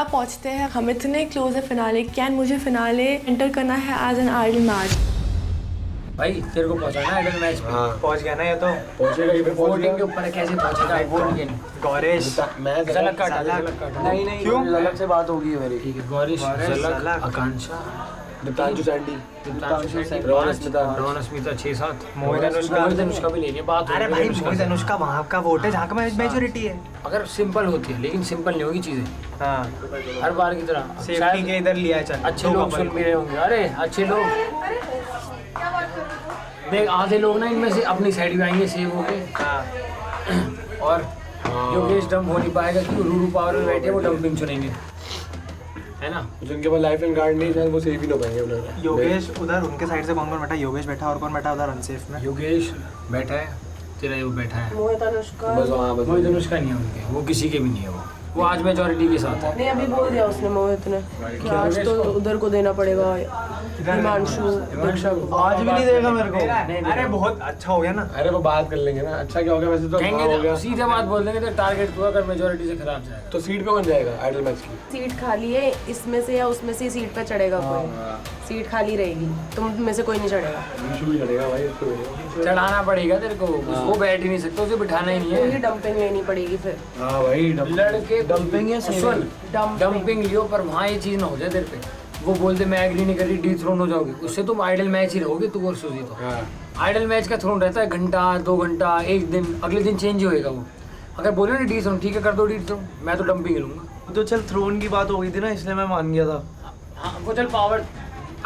क्या पहुंचते हैं, हम इतने क्लोज है फिनाले, कैन मुझे फिनाले एंटर करना है एज एन आइडल मैच। भाई तेरे को पहुंचाना है आइडल मैच पे। पहुंच गया ना ये तो। पहुंचेगा ये पे, वोटिंग के ऊपर है, कैसे पहुंचेगा वोटिंग। गौरेश मैं झलक काटा। नहीं क्यों? अलग से बात होगी मेरी। ठीक है, गौरीश, झलक, आकांक्षा, दीप्तांशु सैंडी, रोहन स्मिता 6-7, मोहित अनुष्का भी ले लिया बात। अरे भाई मोहित अनुष्का वहाँ का वोट है जहाँ का मेजोरिटी है। अगर सिंपल होती है, लेकिन सिंपल नहीं होगी चीजें हाँ हर बार की तरह। सेफ्टी के इधर लिया है, चल अच्छे लोग सुन भी रहे होंगे। अरे अच्छे लोग देख, आधे लोग ना इनमें से अपनी साइड भी आएंगे सेव होके। और योगेश डंप हो नहीं पाएगा क्योंकि रूरू पावर में बैठे, वो डंपिंग चुनेंगे, है ना। जिनके पास लाइफ एंड गार्ड नहीं है वो सेव ही ना पाएंगे उधर। योगेश उधर उनके साइड से कौन कौन बैठा? योगेश बैठा और कौन बैठा उधर अनसेफ में? योगेश बैठा है, तेरा वो बैठा है, मोहित अनुष्का मोहित अनुष्का नहीं है उनके, वो किसी के भी नहीं है। वो आज मेजोरिटी के साथ है। नहीं, अभी बोल दिया उसने मोहित ने कि आज तो उधर को देना पड़ेगा, हिमांशु दीक्षा को। आज भी नहीं देगा मेरे को। अरे बहुत अच्छा हो गया ना। अरे वो बात कर लेंगे ना। अच्छा क्या हो गया वैसे तो हो कहेंगे गया। सीधे बात बोल देंगे, तो टारगेट तो अगर मेजोरिटी से खराब जाएगा तो सीट पे कौन जाएगा आइडल मैच की? सीट खाली है, इसमें से या उसमें से सीट पे चढ़ेगा कोई। सीट खाली रहेगी, तुम में से कोई नहीं चढ़ेगा। विशु भी चढ़ेगा भाई, उसको भी चढ़ाना पड़ेगा तेरे को, वो बैठ ही नहीं सकता, उसे बिठाना ही नहीं वही है। डंपिंग लेनी पड़ेगी फिर। हाँ भाई लड़के डंपिंग है, सुन, डंपिंग लियो, पर वहाँ ये चीज ना हो जाए तेरे पे, वो बोलते मैं एग्री नहीं कर रही, डी थ्रोन हो जाओगे, उससे तुम आइडल मैच ही रहोगे तू और सुजी। तो आइडल मैच का थ्रोन रहता है घंटा 2 घंटा, एक दिन, अगले दिन चेंज होएगा वो। अगर बोले ना डी थ्रोन, ठीक है कर दो डी थ्रोन, मैं तो डंपिंग लूंगा। तो चल थ्रोन की बात हो गई थी ना, इसलिए मैं मान गया था। हाँ वो चल पावर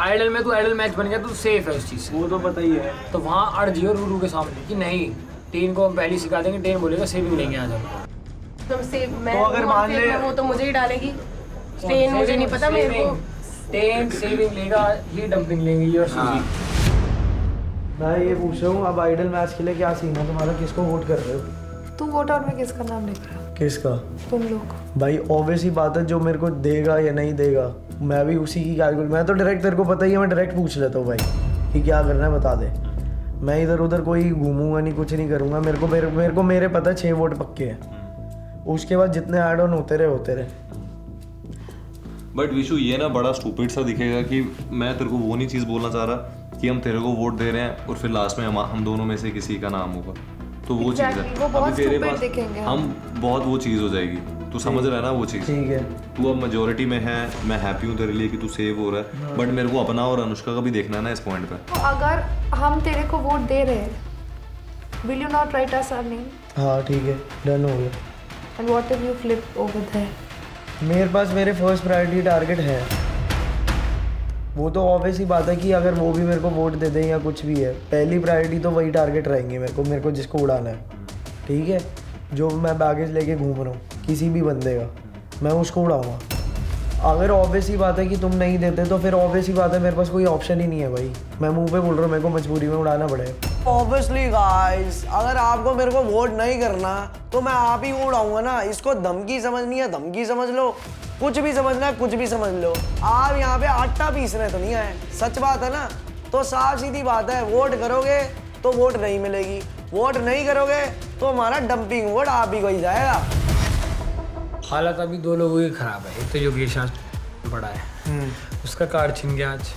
आइडल में तू आइडल मैच बन गया, तू सेफ है उस चीज से। वो तो पता ही है। तो वहाँ अड़ जियो रूरू के सामने कि नहीं, टेन को हम पहले सिखा देंगे, टेन बोलेगा सेविंग लेंगे आज हम। तुम सेव, मैं तो अगर मान ले वो तो मुझे ही डालेगी। ट्रेन मुझे नहीं पता, मेरे को टेन सेविंग लेगा, ये डंपिंग लेंगे, ये और सुजी। मैं ये पूछ रहा हूँ अब आइडल मैच के लिए क्या सीन है तुम्हारा, किसको वोट कर रहे हो? तू वोट आउट में किसका नाम लिख रहा है? किसका? तुम लोग। भाई ऑब्वियस ही बात है, जो मेरे को देगा या नहीं देगा मैं भी उसी की कैलकुलेट। मैं तो डायरेक्ट, तेरे को पता ही है, मैं डायरेक्ट पूछ लेता हूँ भाई कि क्या करना है बता दे। मैं इधर उधर कोई घूमूंगा नहीं, कुछ नहीं करूँगा। मेरे पता है 6 वोट पक्के हैं, उसके बाद जितने ऐड ऑन होते रहे। बट विशु ये ना बड़ा स्टूपिड सा दिखेगा कि मैं तेरे को वो नहीं चीज़ बोलना चाह रहा कि हम तेरे को वोट दे रहे हैं और फिर लास्ट में हम दोनों में से किसी का नाम होगा, तो वो चीज़ है। वो बहुत अभी तेरे stupid पास दिखेंगे हम बहुत वो चीज़ हो जाएगी, तू समझ रहा है ना वो चीज़। ठीक है, तू अब मेजोरिटी में है, मैं हैप्पी हूँ तेरे लिए कि तू सेव हो रहा है, बट मेरे को अपना और अनुष्का का भी देखना है ना इस पॉइंट पे। तो अगर हम तेरे को वोट दे रहे हैं, will you not write us our name? हाँ ठीक है, डन हो गया। And what if you flip over there? मेरे पास मेरे फर्स्ट प्रायोरिटी टारगेट है। वो तो ऑब्वियस ही बात है कि अगर वो भी मेरे को वोट दे दें या कुछ भी है, पहली प्रायोरिटी तो वही टारगेट रहेंगे मेरे को जिसको उड़ाना है। ठीक है, जो मैं बैगेज लेके घूम रहा हूँ किसी भी बंदे का, मैं उसको उड़ाऊँगा। अगर ऑब्वियस ही बात है कि तुम नहीं देते तो फिर ऑब्वियस ही बात है मेरे पास कोई ऑप्शन ही नहीं है भाई। मैं मुंह पे बोल रहा हूँ, मेरे को मजबूरी में उड़ाना पड़ेगा। ऑब्वियसली गाइस, अगर आपको मेरे को वोट नहीं करना तो मैं आप ही उड़ाऊंगा ना। इसको धमकी समझनी है धमकी समझ लो, कुछ भी समझना है कुछ भी समझ लो। आप यहाँ पे आटा पीसने तो नहीं आए, सच बात है ना। तो साफ सीधी बात है, वोट करोगे तो वोट नहीं मिलेगी, वोट नहीं करोगे तो हमारा डंपिंग वोट आप ही को ही जाएगा। हालत अभी 2 लोगों की खराब है। एक तो योगेश आज पड़ा है, उसका कार्ड छिन गया आज,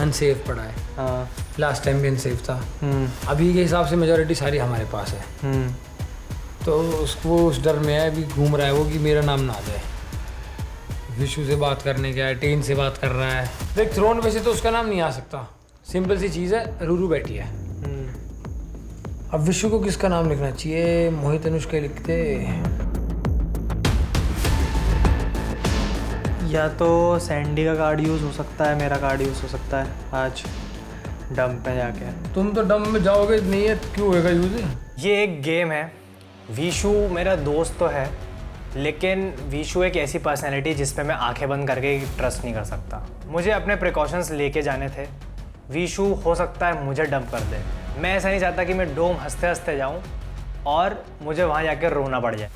अनसेफ पड़ा है, लास्ट टाइम भी अनसेफ था। अभी के हिसाब से मेजोरिटी सारी हमारे पास है, तो उसको उस डर में है, अभी घूम रहा है वो कि मेरा नाम ना आ जाए। विशु से बात करने गया है, टेन से बात कर रहा है। देख थ्रोन पे से तो उसका नाम नहीं आ सकता, सिंपल सी चीज़ है, रूरू बैठी है। अब विशु को किसका नाम लिखना चाहिए? मोहित अनुष्का लिखते, या तो सैंडी का कार्ड यूज़ हो सकता है, मेरा कार्ड यूज़ हो सकता है आज डंप पे जाके। तुम तो डंप में जाओगे नहीं है, क्यों होएगा यूज? ये एक गेम है। विशु मेरा दोस्त तो है, लेकिन विशु एक ऐसी पर्सनैलिटी जिस पे मैं आंखें बंद करके ट्रस्ट नहीं कर सकता। मुझे अपने प्रिकॉशंस लेके जाने थे। विशु हो सकता है मुझे डंप कर दे, मैं ऐसा नहीं चाहता कि मैं डोम हंसते हंसते जाऊं और मुझे वहाँ जाके रोना पड़ जाए।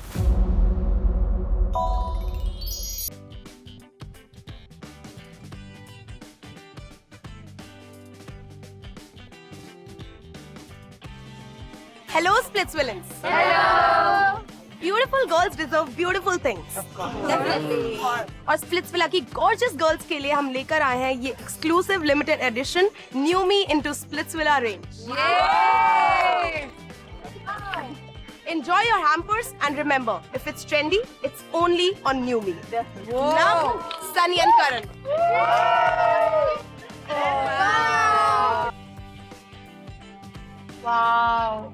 Hello, Splitsvillains. Hello. Beautiful girls deserve beautiful things. Definitely. और स्प्लिट्सविला की गॉर्जियस गर्ल्स के लिए हम लेकर आए हैं ये exclusive limited edition new me into Splitsvilla range. Enjoy your hampers and remember, if it's trendy, it's only on New Me. Now, Sunny and Karan. Wow.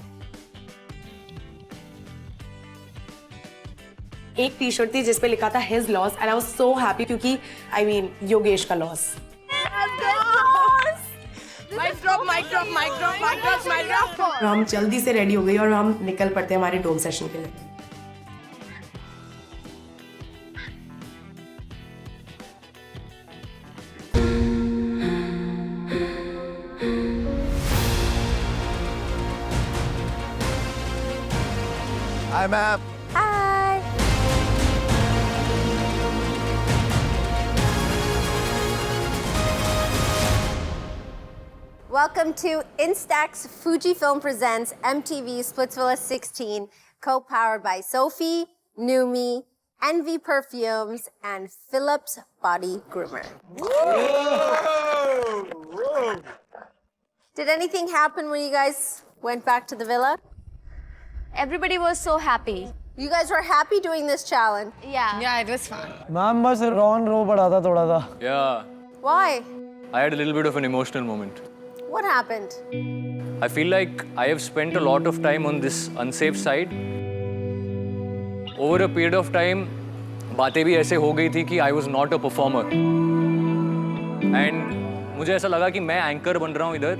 एक टी शर्ट थी जिसपे लिखा था his loss and I was so happy क्योंकि I mean Yogesh का loss. Mic drop, mic drop, mic drop, mic drop, mic drop. हम जल्दी से रेडी हो गई और हम निकल पड़ते हैं हमारे डोम सेशन के लिए। Hi, ma'am. Welcome to Instax Fujifilm presents MTV Splitsvilla 16, co-powered by Sophie, Numi, Envy Perfumes, and Philips Body Groomer. Did anything happen when you guys went back to the villa? Everybody was so happy. You guys were happy doing this challenge. Yeah, it was fun. Ma'am बस Ron रो पड़ा था थोड़ा सा। Yeah, Why? I had a little bit of an emotional moment. What happened? I feel like I have spent a lot of time on this unsafe side. Over a period of time, बातें भी ऐसे हो गई थी कि I was not a performer. And मुझे ऐसा लगा कि मैं anchor बन रहा हूँ इधर.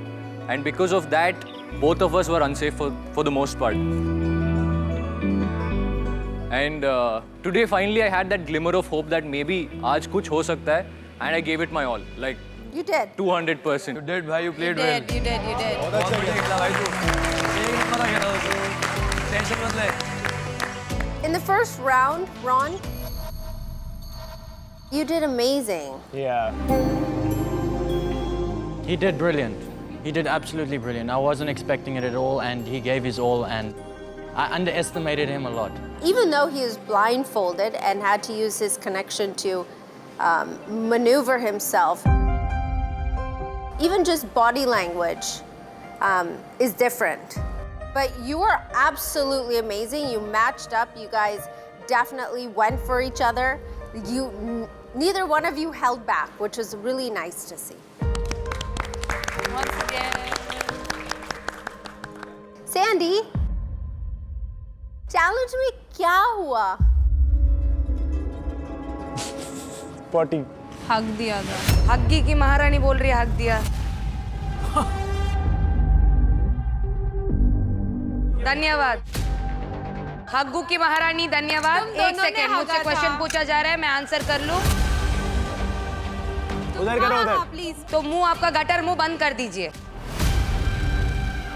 And because of that, both of us were unsafe for the most part. And today finally I had that glimmer of hope that maybe आज कुछ हो सकता है. And I gave it my all, like You did. 200%. You did, bhai. You played well. You did. बहुत अच्छा खेला भाई तू। एक नंबर खेला तू। टेंशन मत ले। In the first round, Ron, you did amazing. Yeah. He did brilliant. He did absolutely brilliant. I wasn't expecting it at all, and he gave his all, and I underestimated him a lot. Even though he was blindfolded and had to use his connection to maneuver himself, even just body language is different. But you were absolutely amazing. You matched up. You guys definitely went for each other. Neither one of you held back, which was really nice to see. Once again. Sandy, challenge में क्या हुआ? Potty. हक दिया था। Huggy की महारानी बोल रही है हक दिया। धन्यवाद। हग्गू की महारानी धन्यवाद। एक सेकेंड मुझसे क्वेश्चन पूछा जा रहा है मैं आंसर कर लूं। उधर करो उधर। प्लीज। तो मुंह आपका गटर मुंह बंद कर दीजिए।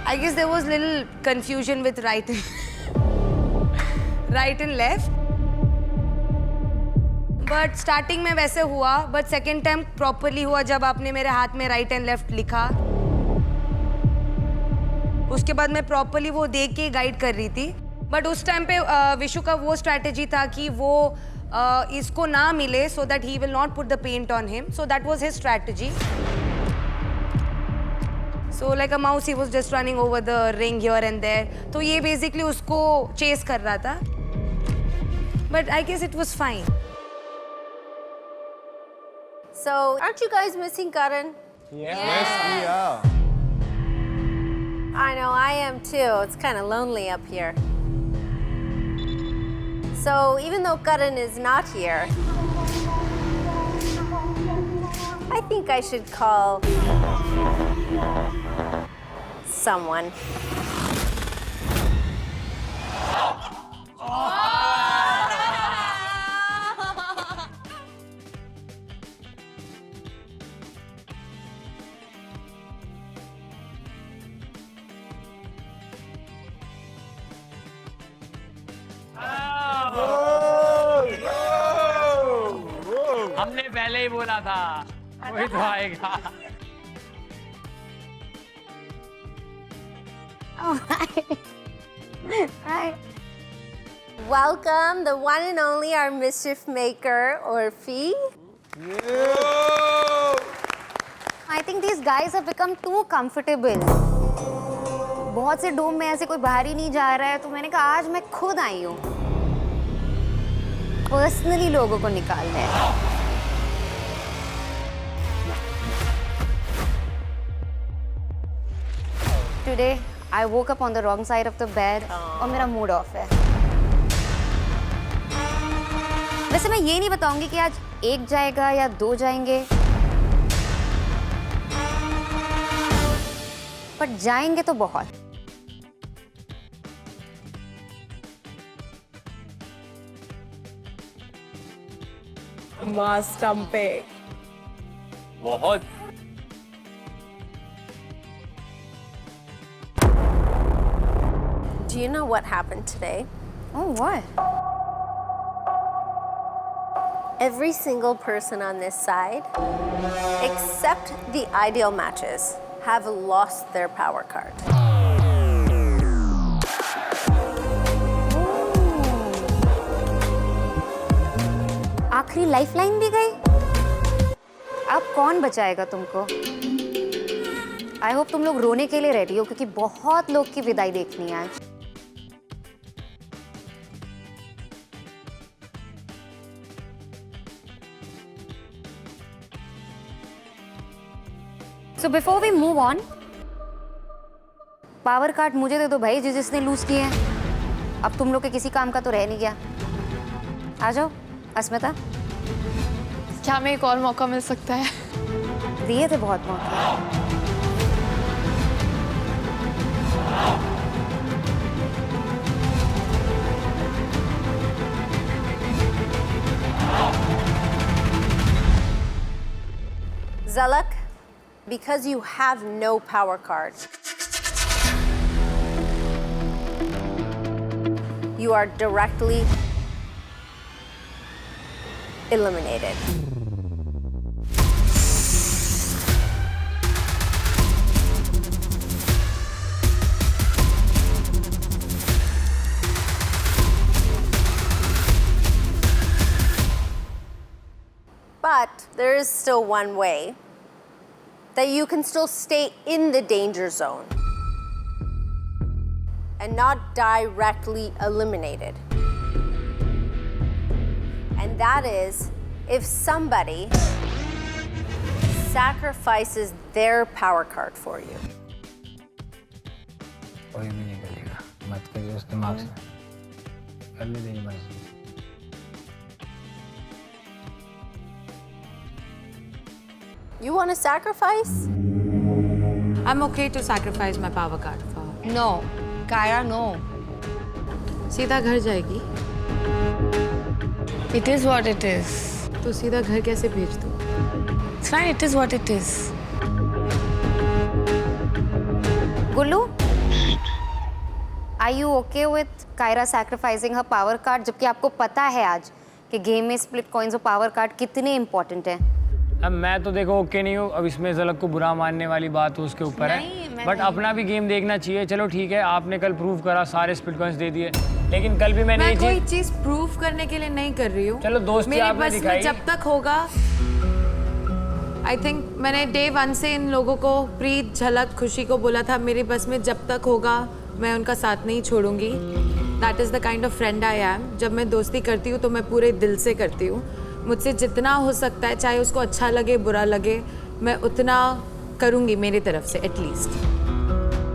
I guess there was little confusion with right and left. But starting में वैसे हुआ बट सेकेंड टाइम प्रॉपरली हुआ जब आपने मेरे हाथ में राइट एंड लेफ्ट लिखा। उसके बाद मैं प्रॉपरली वो देख के गाइड कर रही थी बट उस टाइम पे विशु का वो स्ट्रैटेजी था कि वो इसको ना मिले so that he will not put the paint on him so that was his strategy. So like a mouse he was just running over the ring here and there. तो ये बेसिकली उसको chase कर रहा था but I guess it was fine. So, aren't you guys missing Karan? Yes, we are. I know, I am too. It's kind of lonely up here. So, even though Karan is not here, I think I should call someone. हमने पहले ही बोला था वही तो आएगा। Oh, hi. Hi. welcome the one and only our mischief maker, Urfi. I think these guys have become too comfortable. बहुत से डोम में ऐसे कोई बाहर ही नहीं जा रहा है, तो मैंने कहा आज मैं खुद आई हूँ पर्सनली लोगों को निकालने। Today I woke up on the wrong side of the bed और मेरा मूड ऑफ है। वैसे मैं ये नहीं बताऊंगी कि आज एक जाएगा या दो जाएंगे, पर जाएंगे तो बहुत। स्टंप पे बहुत Do you know what happened today? Oh, what? Every single person on this side, except the ideal matches, have lost their power card. आखिरी लाइफलाइन भी गई। अब कौन बचाएगा तुमको? आई होप तुम लोग रोने के लिए रेडी हो, क्योंकि बहुत लोग की विदाई देखनी है आज। So before we move on, power card मुझे दे दो भाई, जिसने लूज किए हैं। अब तुम लोग के किसी काम का तो रह नहीं गया। आ जाओ अस्मिता। क्या हमें एक और मौका मिल सकता है? दिए थे बहुत मौके। Zalak, because you have no power card, you are directly eliminated. But there is still one way that you can still stay in the danger zone and not directly eliminated. And that is if somebody sacrifices their power card for you. कोई भी नहीं करेगा, मत करिए उस दिमाग से, कर ले नहीं मर्जी। You want to sacrifice? I'm okay to sacrifice my power card for her. No, Kyra, no. सीधा घर जाएगी। It is what it is. तो सीधा घर कैसे भेज दूँ? It's fine, it is what it is. Gullu, are you okay with Kyra sacrificing her power card, जबकि आपको पता है आज कि गेम में स्प्लिट कॉइन्स और पावर कार्ड कितने इंपॉर्टेंट हैं? अब मैं तो देखो ओके नहीं हूँ, अब इसमें ज़लक को बुरा मानने वाली बात तो उसके ऊपर है, बट अपना भी गेम देखना चाहिए। चलो ठीक है, आपने कल प्रूव करा, सारे स्प्लिट कॉइन्स दे दिए, लेकिन कल भी मैं कोई चीज प्रूव करने के लिए नहीं कर रही हूँ। चलो दोस्ती मेरे आपने बस में दिखाई। जब तक होगा, आई थिंक मैंने डे 1 से इन लोगों को, प्रीत, झलक, खुशी को बोला था मेरे बस में जब तक होगा मैं उनका साथ नहीं छोड़ूंगी। That is the kind of friend I am. जब मैं दोस्ती करती हूँ तो मैं पूरे दिल से करती हूँ। मुझसे जितना हो सकता है, चाहे उसको अच्छा लगे बुरा लगे, मैं उतना करूँगी मेरी तरफ से एटलीस्ट।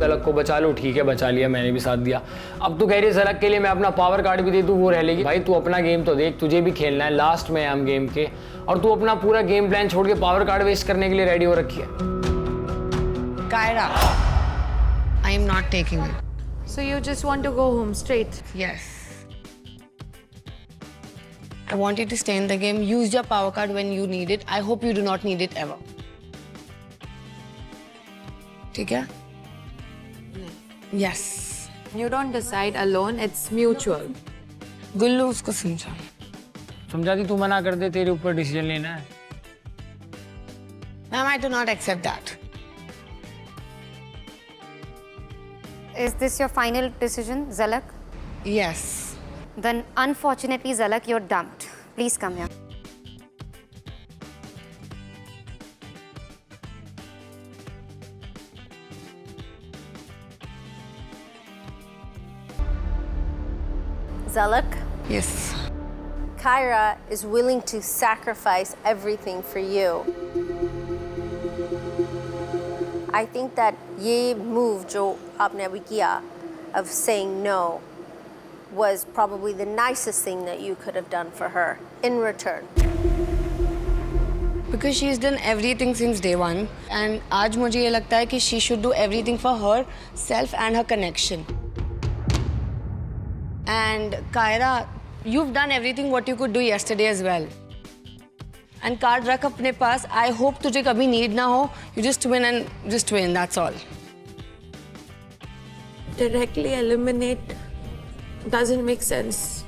ज़लक को बचा लो, ठीक है बचा लिया, मैंने भी साथ दिया। अब तू कह रही है ज़लक के लिए मैं अपना पावर कार्ड भी दे दूँ, वो रह लेगी। भाई तू अपना गेम तो देख, तुझे भी खेलना है, लास्ट में हम गेम के, और तू अपना पूरा गेम प्लान छोड़ के पावर कार्ड वेस्ट करने के लिए रेडी हो रखी है। Kyra, I am not taking it. So you just want to go home straight? Yes. I want you to stay in the game. Use your power card when you need it. I hope you do not need it ever. ठीक है? Yes. You don't decide alone. It's mutual. गुल्लू उसको समझा। समझा दी, तू मना कर दे, तेरे ऊपर डिसीजन लेना है। Ma'am, I do not accept that. Is this your final decision, Zalak? Yes. Then unfortunately, Zalak, you're dumped. Please come here. Zalak, Yes. Kyra is willing to sacrifice everything for you. I think that ये move जो आपने अभी किया of saying no was probably the nicest thing that you could have done for her in return. Because she's done everything since day one, and आज मुझे ये लगता है कि she should do everything for herself and her connection. And Kyra, you've done everything what you could do yesterday as well. And card रख अपने पास. I hope तुझे कभी need ना हो. You just win and just win. That's all. Directly eliminate doesn't make sense.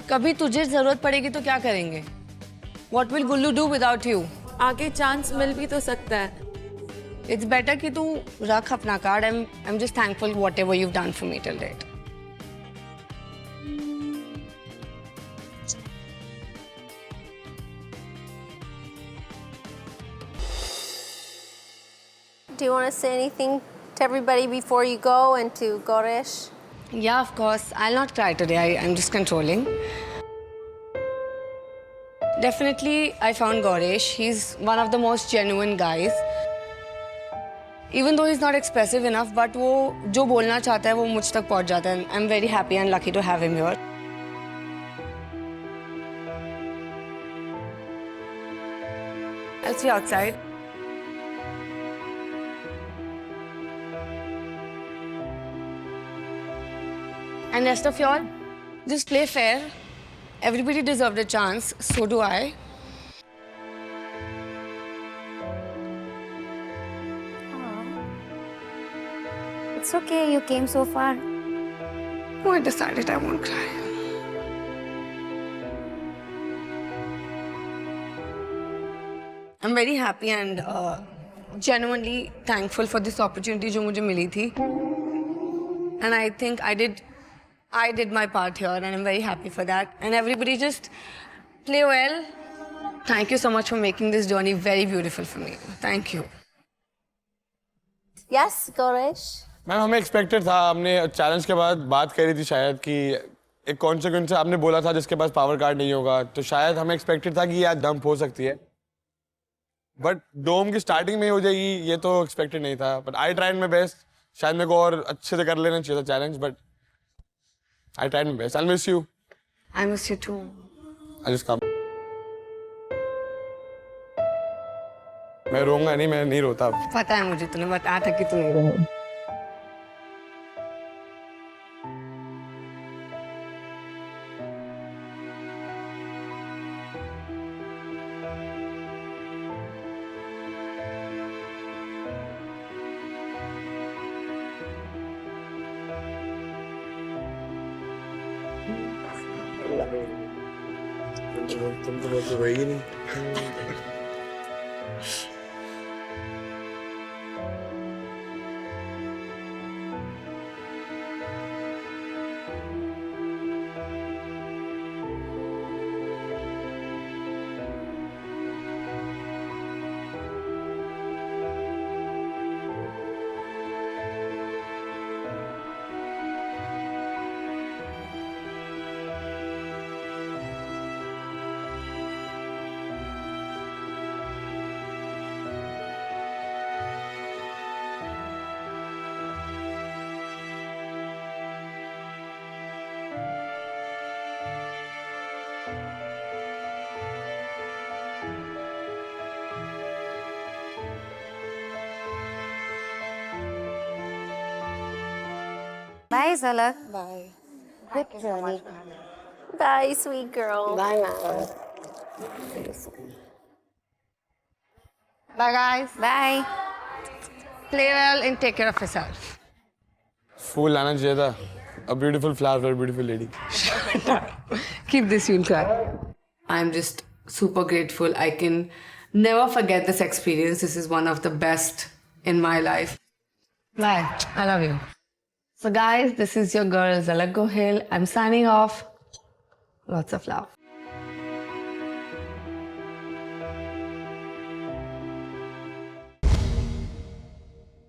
कभी तुझे जरूरत पड़ेगी तो क्या करेंगे? What will Gullu do without you? आगे चांस मिल भी तो सकता है. It's better कि तू रख अपना card. I'm just thankful whatever you've done for me till date. Do you want to say anything to everybody before you go and to Goresh? Yeah, of course. I'll not cry today. I'm just controlling. Definitely, I found Goresh. He's one of the most genuine guys. Even though he's not expressive enough, but वो जो बोलना चाहता है वो मुझ तक पहुंच जाता है. I'm very happy and lucky to have him here. I'll see you outside. And rest of y'all, just play fair. Everybody deserved a chance, so do I. It's okay, you came so far. Oh, I decided I won't cry. I'm very happy and genuinely thankful for this opportunity जो मुझे मिली थी. And I think I did my part here and I'm very happy for that. And everybody just play well. Thank you so much for making this journey very beautiful for me. Thank you. Yes, Goresh? Ma'am हमें expected था, हमने challenge के बाद बात करी थी शायद कि एक कॉन्सिक्वेंस आपने बोला था जिसके पास पावर कार्ड नहीं होगा, तो शायद हमें एक्सपेक्टेड था कि ये आज डंप हो सकती है, बट डोम की स्टार्टिंग में ही हो जाएगी ये तो एक्सपेक्टेड नहीं था. But I tried my best. शायद मेरे को और अच्छे से कर लेना चाहिए था challenge, but I tried my best. I miss you. I miss you too. I just come. मैं रोऊंगा नहीं, मैं नहीं रोता. पता है मुझे, तूने बताया था कि तू नहीं रोएगा. तुम तो बोलते वही नहीं. Bye, Zalak. Bye. Good journey. Bye, sweet girl. Bye, man. Bye, guys. Bye. Play well and take care of yourself. फूल लाना चाहिए था. A beautiful flower for a beautiful lady. Keep this, you'll cry. I'm just super grateful. I can never forget this experience. This is one of the best in my life. Bye. I love you. So guys, this is your girl Zalak Gohil. I'm signing off. Lots of love.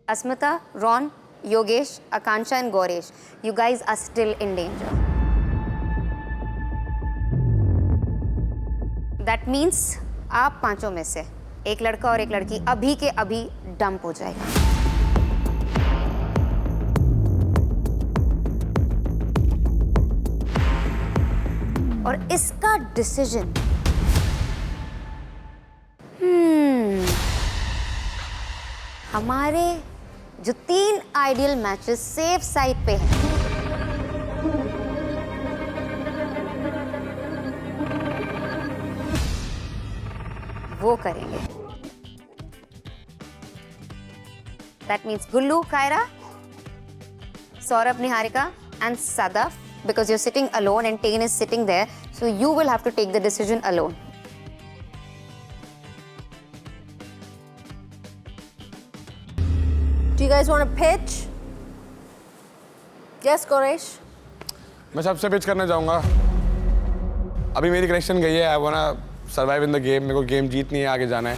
Asmita, Ron, Yogesh, Akansha and Goresh, you guys are still in danger. That means आप पांचों में से एक लड़का और एक लड़की अभी के अभी डंप हो जाएगा। और इसका डिसीजन हमारे जो 3 आइडियल मैचेस सेफ साइड पे हैं वो करेंगे। That means Gullu, Kaira, Saurabh, Niharika and Sadaf, because you're sitting alone and Tain is sitting there, so you will have to take the decision alone. Do you guys want to pitch? Yes, Goresh? मैं सबसे pitch करना चाहूँगा। अभी मेरी connection गई है, I wanna survive in the game, मेरे को गेम जीतनी है, आगे जाना है।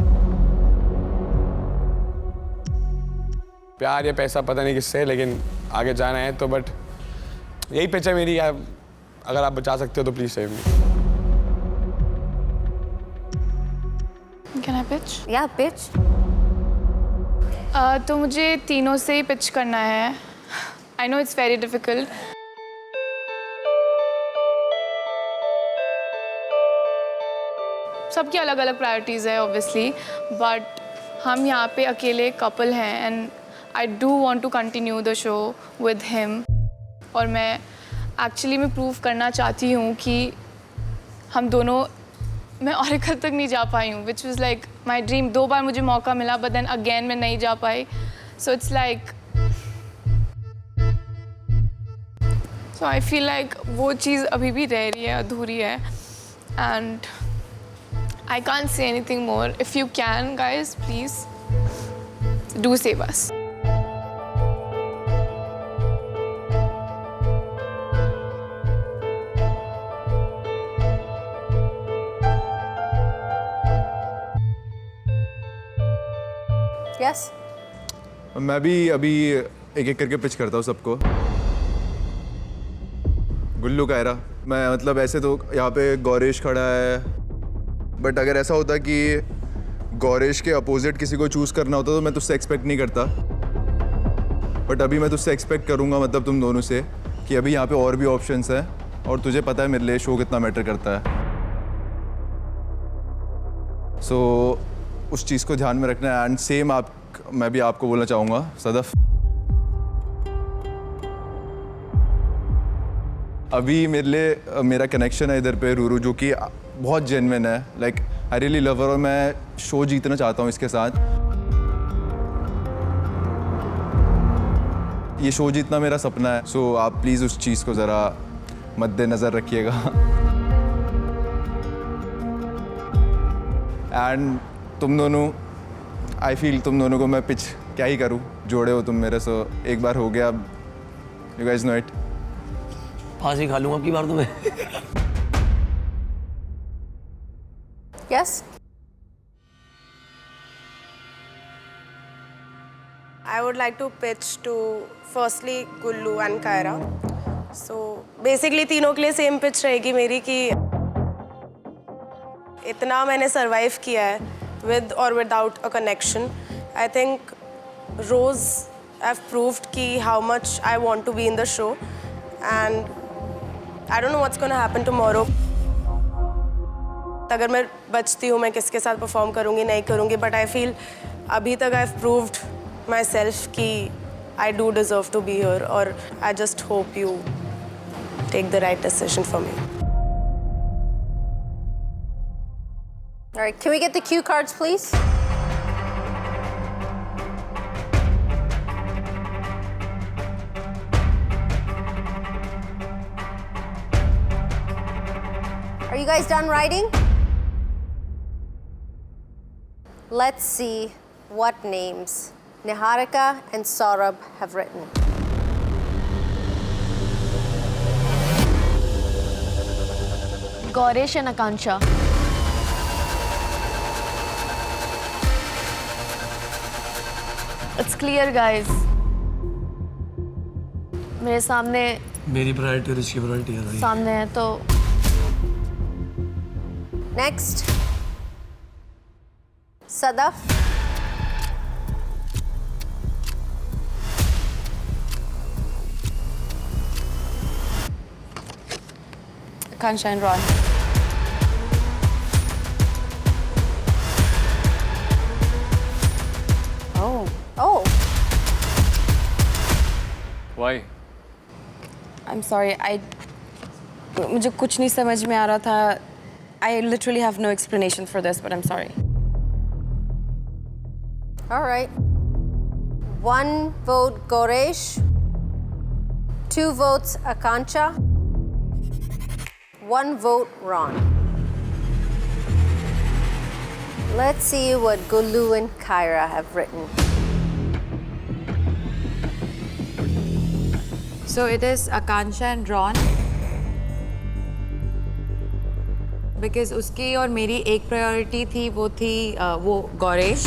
प्यार या पैसा पता नहीं किससे, लेकिन आगे जाना है तो बट यही पिच है मेरी। अगर आप बचा सकते हो तो please save me. Can I pitch? Yeah, pitch. तो मुझे तीनों से ही पिच करना है। I know it's very difficult. सबकी अलग अलग प्रायोरिटीज़ है ऑब्वियसली, बट हम यहाँ पे अकेले कपल हैं and I do want to continue the show with him. और मैं एक्चुअली मैं प्रूव करना चाहती हूँ कि हम दोनों, मैं ऑरेकल तक नहीं जा पाई हूँ, which was like my dream. 2 बार मुझे मौका मिला बट देन अगेन मैं नहीं जा पाई। So it's like, so I feel like वो चीज़ अभी भी रह रही है, अधूरी है। And I can't say anything more. If you can, guys, please do save us. Yes. मैं भी अभी एक एक करके पिच करता हूँ सबको। गुल्लू, कायरा, मैं मतलब ऐसे तो यहाँ पे गौरेश खड़ा है, बट अगर ऐसा होता कि गौरेश के अपोजिट किसी को चूज़ करना होता तो मैं तुझसे एक्सपेक्ट नहीं करता, बट अभी मैं तुझसे एक्सपेक्ट करूँगा, मतलब तुम दोनों से, कि अभी यहाँ पे और भी ऑप्शंस हैं और तुझे पता है मेरे लिए शो कितना मैटर करता है। सो उस चीज़ को ध्यान में रखना है। एंड सेम मैं भी आपको बोलना चाहूँगा सदफ, अभी मेरे लिए मेरा कनेक्शन है इधर पे रूरू, जो कि बहुत जेन्युइन है। लाइक आई रियली लव हर और मैं शो जीतना चाहता हूँ इसके साथ। ये शो जीतना मेरा सपना है। सो आप प्लीज़ उस चीज़ को ज़रा मद्देनज़र रखिएगा। एंड तुम दोनों, आई फील तुम दोनों को मैं पिच क्या ही करूँ, जोड़े हो तुम मेरे। सो एक बार हो गया, अब यू गाइस नो इट। फांसी खा लूँगा आपकी बार तो मैं। Yes? I would like to pitch to firstly Gullu and Kaira. So basically तीनों के लिए सेम पिच रहेगी मेरी कि इतना मैंने सरवाइव किया है with or without a connection. I think Rose have proved कि how much I want to be in the show, and I don't know what's gonna happen tomorrow. अगर मैं बचती हूँ मैं किसके साथ परफॉर्म करूँगी नहीं करूँगी, बट आई फील अभी तक I have proved myself कि I do deserve to be here, और I just hope you take the right decision for me. All right, can we get the cue cards, please? Are you guys done writing? Let's see what names Niharika and Saurabh have written. Gaurish and Akansha. It's clear, guys. मेरे सामने मेरी priority और इसकी priority है भाई। सामने है तो Next. Sadaf. Akansha and Ron. Oh. Oh. Why? I'm sorry. मुझे कुछ नहीं समझ में आ रहा था. I literally have no explanation for this, but I'm sorry. All right. 1 vote Gaurish. 2 votes Akansha. 1 vote Ron. Let's see what Gulu and Kyra have written. So it is Akansha and Ron. Because उसकी और मेरी एक priority थी वो Gauresh.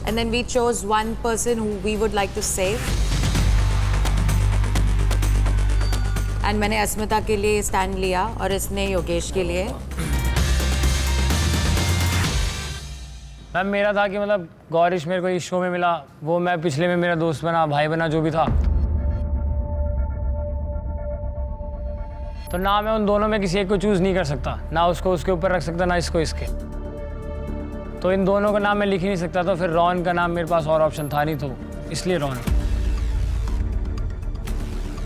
And then we chose one person who we would like to save. And मैंने अस्मिता के लिए stand लिया और इसने योगेश के लिए. मैम मेरा था कि मतलब गौरिश मेरे को इस शो में मिला, वो मैं पिछले में मेरा दोस्त बना, भाई बना, जो भी था. तो ना मैं उन दोनों में किसी एक को चूज़ नहीं कर सकता, ना उसको उसके ऊपर रख सकता, ना इसको इसके. तो इन दोनों का नाम मैं लिख ही नहीं सकता, तो फिर रॉन का नाम मेरे पास और ऑप्शन था नहीं, तो इसलिए रॉन.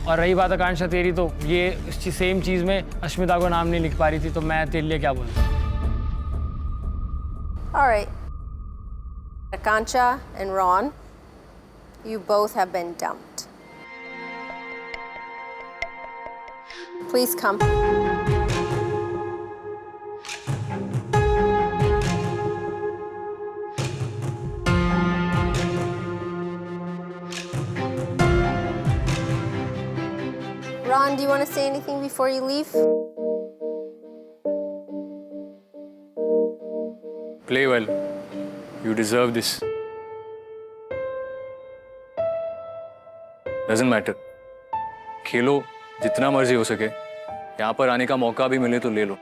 और रही बात आकांक्षा तेरी, तो ये सेम चीज़ में अश्मिता को नाम नहीं लिख पा रही थी, तो मैं तेरे लिए क्या बोलूँ. All right. Akansha and Ron, you both have been dumped. Please come. Ron, do you want to say anything before you leave? Play well. You deserve this. Doesn't matter. खेलो जितना मर्जी हो सके. यहाँ पर आने का मौका भी मिले तो ले लो.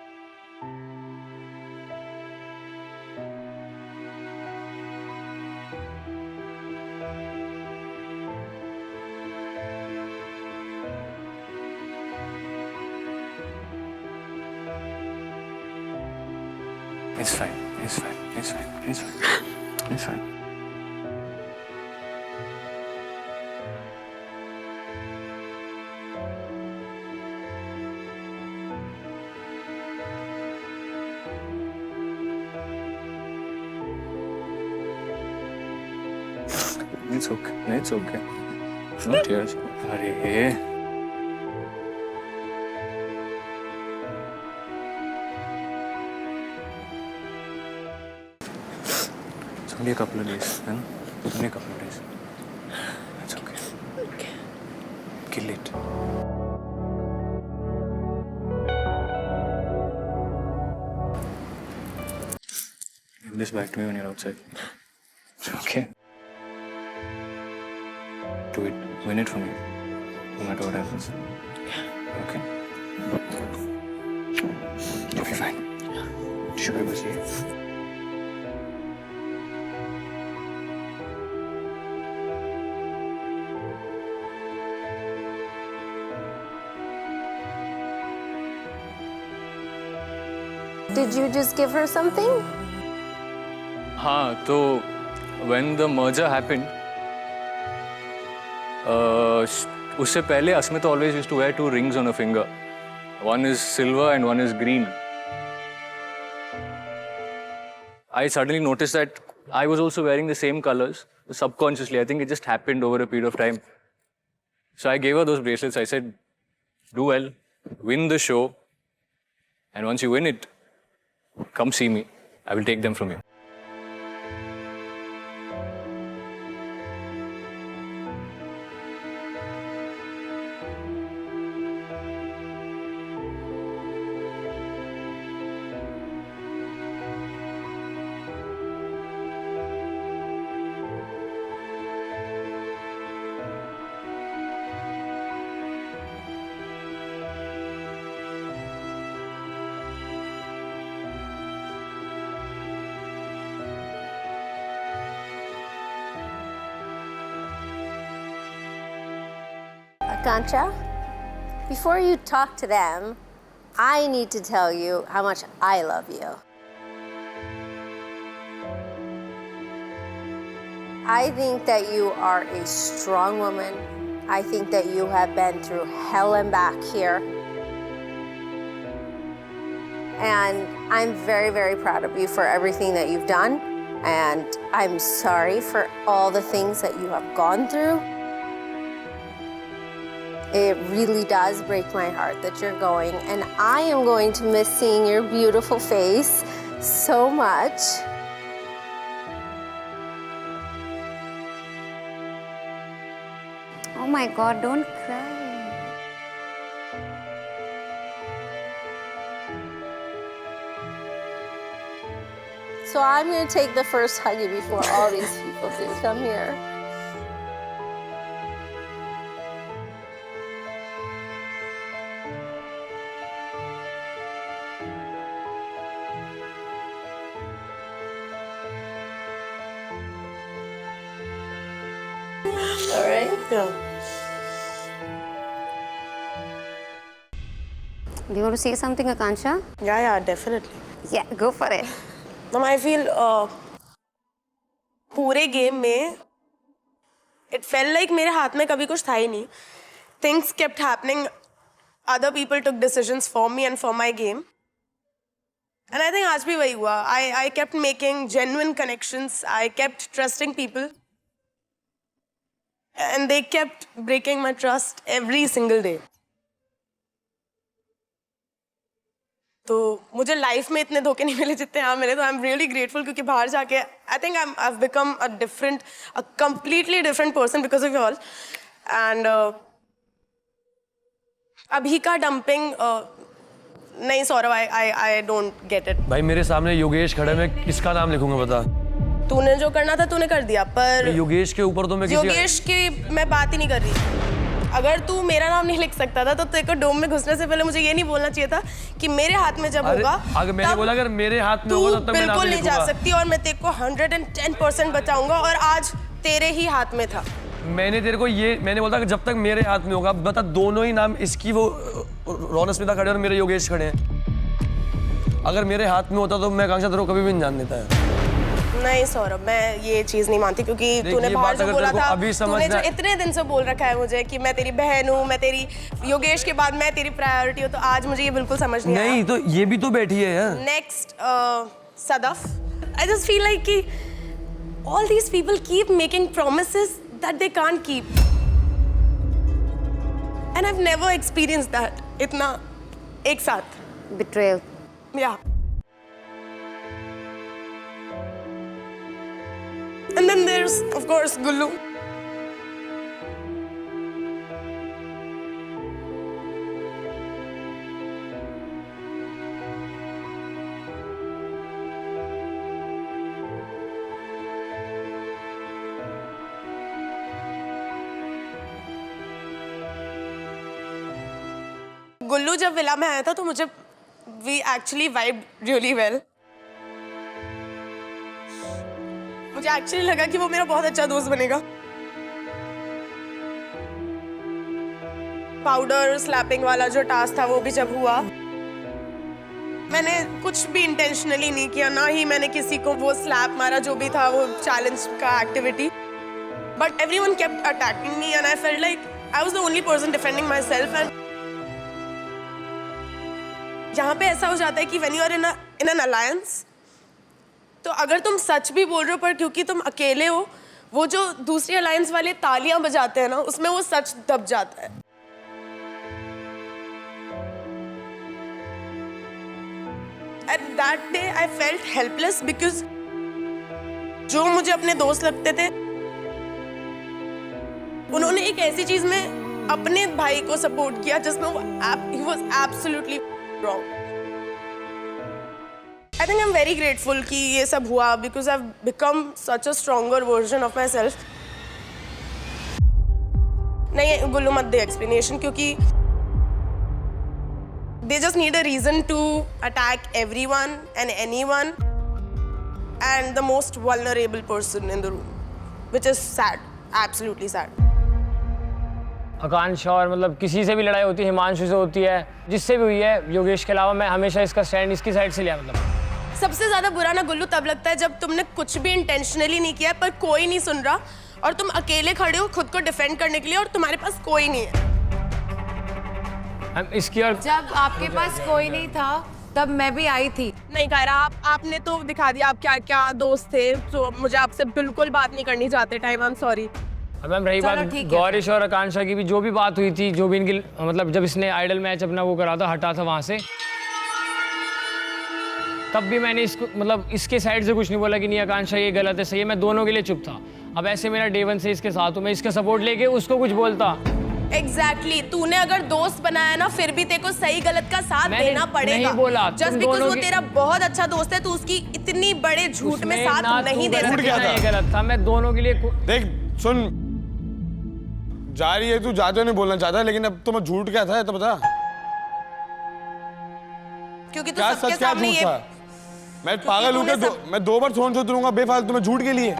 It's fine. It's fine. It's fine. It's fine. It's fine. It's okay. It's okay. No tears. Arey. It's only a couple of days, है ना? Only a couple of days. It's okay. Okay. Kill it. Give this back to me when you're outside. Okay. Do it. Win it for me. No matter what happens. Okay? You'll be fine. Sure, बस ये. Did you just give her something? हाँ, तो when the merger happened, उससे पहले अस्मिता always used to wear 2 rings on her finger. One is silver and one is green. I suddenly noticed that I was also wearing the same colors subconsciously. I think it just happened over a period of time. So I gave her those bracelets. I said, do well, win the show, and once you win it, come see me. I will take them from you. Akanksha, before you talk to them, I need to tell you how much I love you. I think that you are a strong woman. I think that you have been through hell and back here. And I'm very, very proud of you for everything that you've done. And I'm sorry for all the things that you have gone through. It really does break my heart that you're going. And I am going to miss seeing your beautiful face so much. Oh my God, don't cry. So I'm going to take the first huggy before all these people do. Come here. All right? Yeah. Do you want to say something, Akanksha? Yeah, definitely. Yeah, go for it. I feel पूरे game में it felt like मेरे हाथ में कभी कुछ था ही नहीं. Things kept happening. Other people took decisions for me and for my game. And I think आज भी वही हुआ. I kept making genuine connections. I kept trusting people. And they kept breaking my trust every single day. तो मुझे life में इतने धोखे नहीं मिले जितने यहाँ मिले, तो आई एम रियली ग्रेटफुल, क्योंकि बाहर जाके I think I have become a completely different person because of you all. And अभी का डंपिंग नहीं सौरभ, आई डोंट गेट इट. भाई मेरे सामने योगेश खड़े, मैं किसका नाम लिखूंगा बता? तूने जो करना था तूने कर दिया, पर योगेश के ऊपर तो मैं योगेश की मैं बात ही नहीं कर रही. अगर तू मेरा नाम नहीं लिख सकता था तो तेरे को डोम में घुसने से पहले मुझे ये नहीं बोलना चाहिए था कि मेरे हाथ में जब होगा, अगर मैंने बोला अगर मेरे हाथ में होगा तब मैं नाम बिल्कुल नहीं जा सकती, और मैं तेरे को 110% बचाऊंगा, और आज तेरे ही हाथ में था. मैंने तेरे को ये मैंने बोला कि जब तक मेरे हाथ में होगा, बता दोनों ही नाम, इसकी वो रौनस्मिता खड़े और मेरे योगेश खड़े हैं. अगर मेरे हाथ में होता तो मैं आकांक्षा तेरे को कभी भी नहीं जान देता है. नहीं सौरभ, मैं ये चीज नहीं मानती, क्योंकि तूने बाहर जो बोला था, तूने जो इतने दिन से बोल रखा है मुझे कि मैं तेरी बहन हूँ, मैं तेरी योगेश के बाद मैं तेरी प्रायोरिटी हूँ, तो आज मुझे ये बिल्कुल समझ नहीं आया. नहीं तो ये भी तो बैठी है यार. Next Sadaf, I just feel like कि all these people keep making promises that they can't keep, and I've never experienced that इतना एक साथ. Betrayal. Yeah. And then there's, of course, Gullu. गुल्लू जब विला में आया था तो मुझे we actually vibed really well. मुझे एक्चुअली लगा कि वो मेरा बहुत अच्छा दोस्त बनेगा. पाउडर स्लैपिंग वाला जो टास्क था वो भी जब हुआ, मैंने कुछ भी इंटेंशनली नहीं किया, ना ही मैंने किसी को वो स्लैप मारा, जो भी था वो चैलेंज का activity. But everyone kept attacking me and I felt like I was the only person defending myself. And यहाँ पे ऐसा हो जाता है कि when you are in an alliance, तो अगर तुम सच भी बोल रहे हो, पर क्योंकि तुम अकेले हो, वो जो दूसरी अलायंस वाले तालियां बजाते हैं ना, उसमें वो सच दब जाता है. At that day I felt helpless because जो मुझे अपने दोस्त लगते थे, उन्होंने एक ऐसी चीज में अपने भाई को सपोर्ट किया जिसमें वो he was absolutely wrong. I think I'm very grateful कि ये सब हुआ because I've become such a stronger version of myself. नहीं गुल्लू मत दे explanation, क्योंकि they just need a reason to attack everyone and anyone and the most vulnerable person in the room, which is sad, absolutely sad. आकांक्षा और मतलब किसी से भी लड़ाई होती है, हिमांशु से होती है, जिससे भी हुई है, योगेश के अलावा मैं हमेशा इसका स्टैंड इसकी साइड से लिया। मतलब सबसे ज्यादा बुरा ना गुल्लू तब लगता है जब तुमने कुछ भी इंटेंशनली नहीं किया पर कोई नहीं सुन रहा और तुम अकेले खड़े हो खुद को डिफेंड करने के लिए और तुम्हारे पास कोई नहीं है। इसकी और जब आपके पास कोई नहीं था तब मैं भी आई थी। नहीं कायरा, आपने तो दिखा दिया आप क्या क्या दोस्त थे, तो मुझे आपसे बिल्कुल बात नहीं करनी चाहते टाइम। I am sorry. अब मैम रही बात गौरीश और आकांक्षा की भी, जो भी बात हुई थी, जो भी इनकी मतलब जब इसने आइडल मैच अपना वो करा था, हटा था वहाँ से, तब भी मैंने इसको मतलब इसके साइड से कुछ नहीं बोला कि नहीं आकांक्षा ये गलत है सही है, मैं दोनों के लिए चुप था। अब ऐसे मेरा डे वन से इसके साथ हूँ, मैं इसका सपोर्ट लेके उसको कुछ बोलता। एग्जैक्टली तूने अगर दोस्त बनाया ना फिर भी तेरे को सही गलत का साथ देना पड़ेगा। नहीं बोला जस्ट बिकॉज़ वो तेरा बहुत अच्छा दोस्त है, तू उसकी इतनी बड़े झूठ में साथ नहीं दे सकता। ये गलत था, मैं दोनों के लिए देख सुन, जा रही है तू, ज्यादा नहीं बोलना चाहता, लेकिन अब तुम्हें झूठ क्या था तो बता। क्योंकि तू सबके सामने ये मैं पागल हूँ क्या? मैं 2 बार फोन से दूंगा बेफालतू में झूठ के लिए।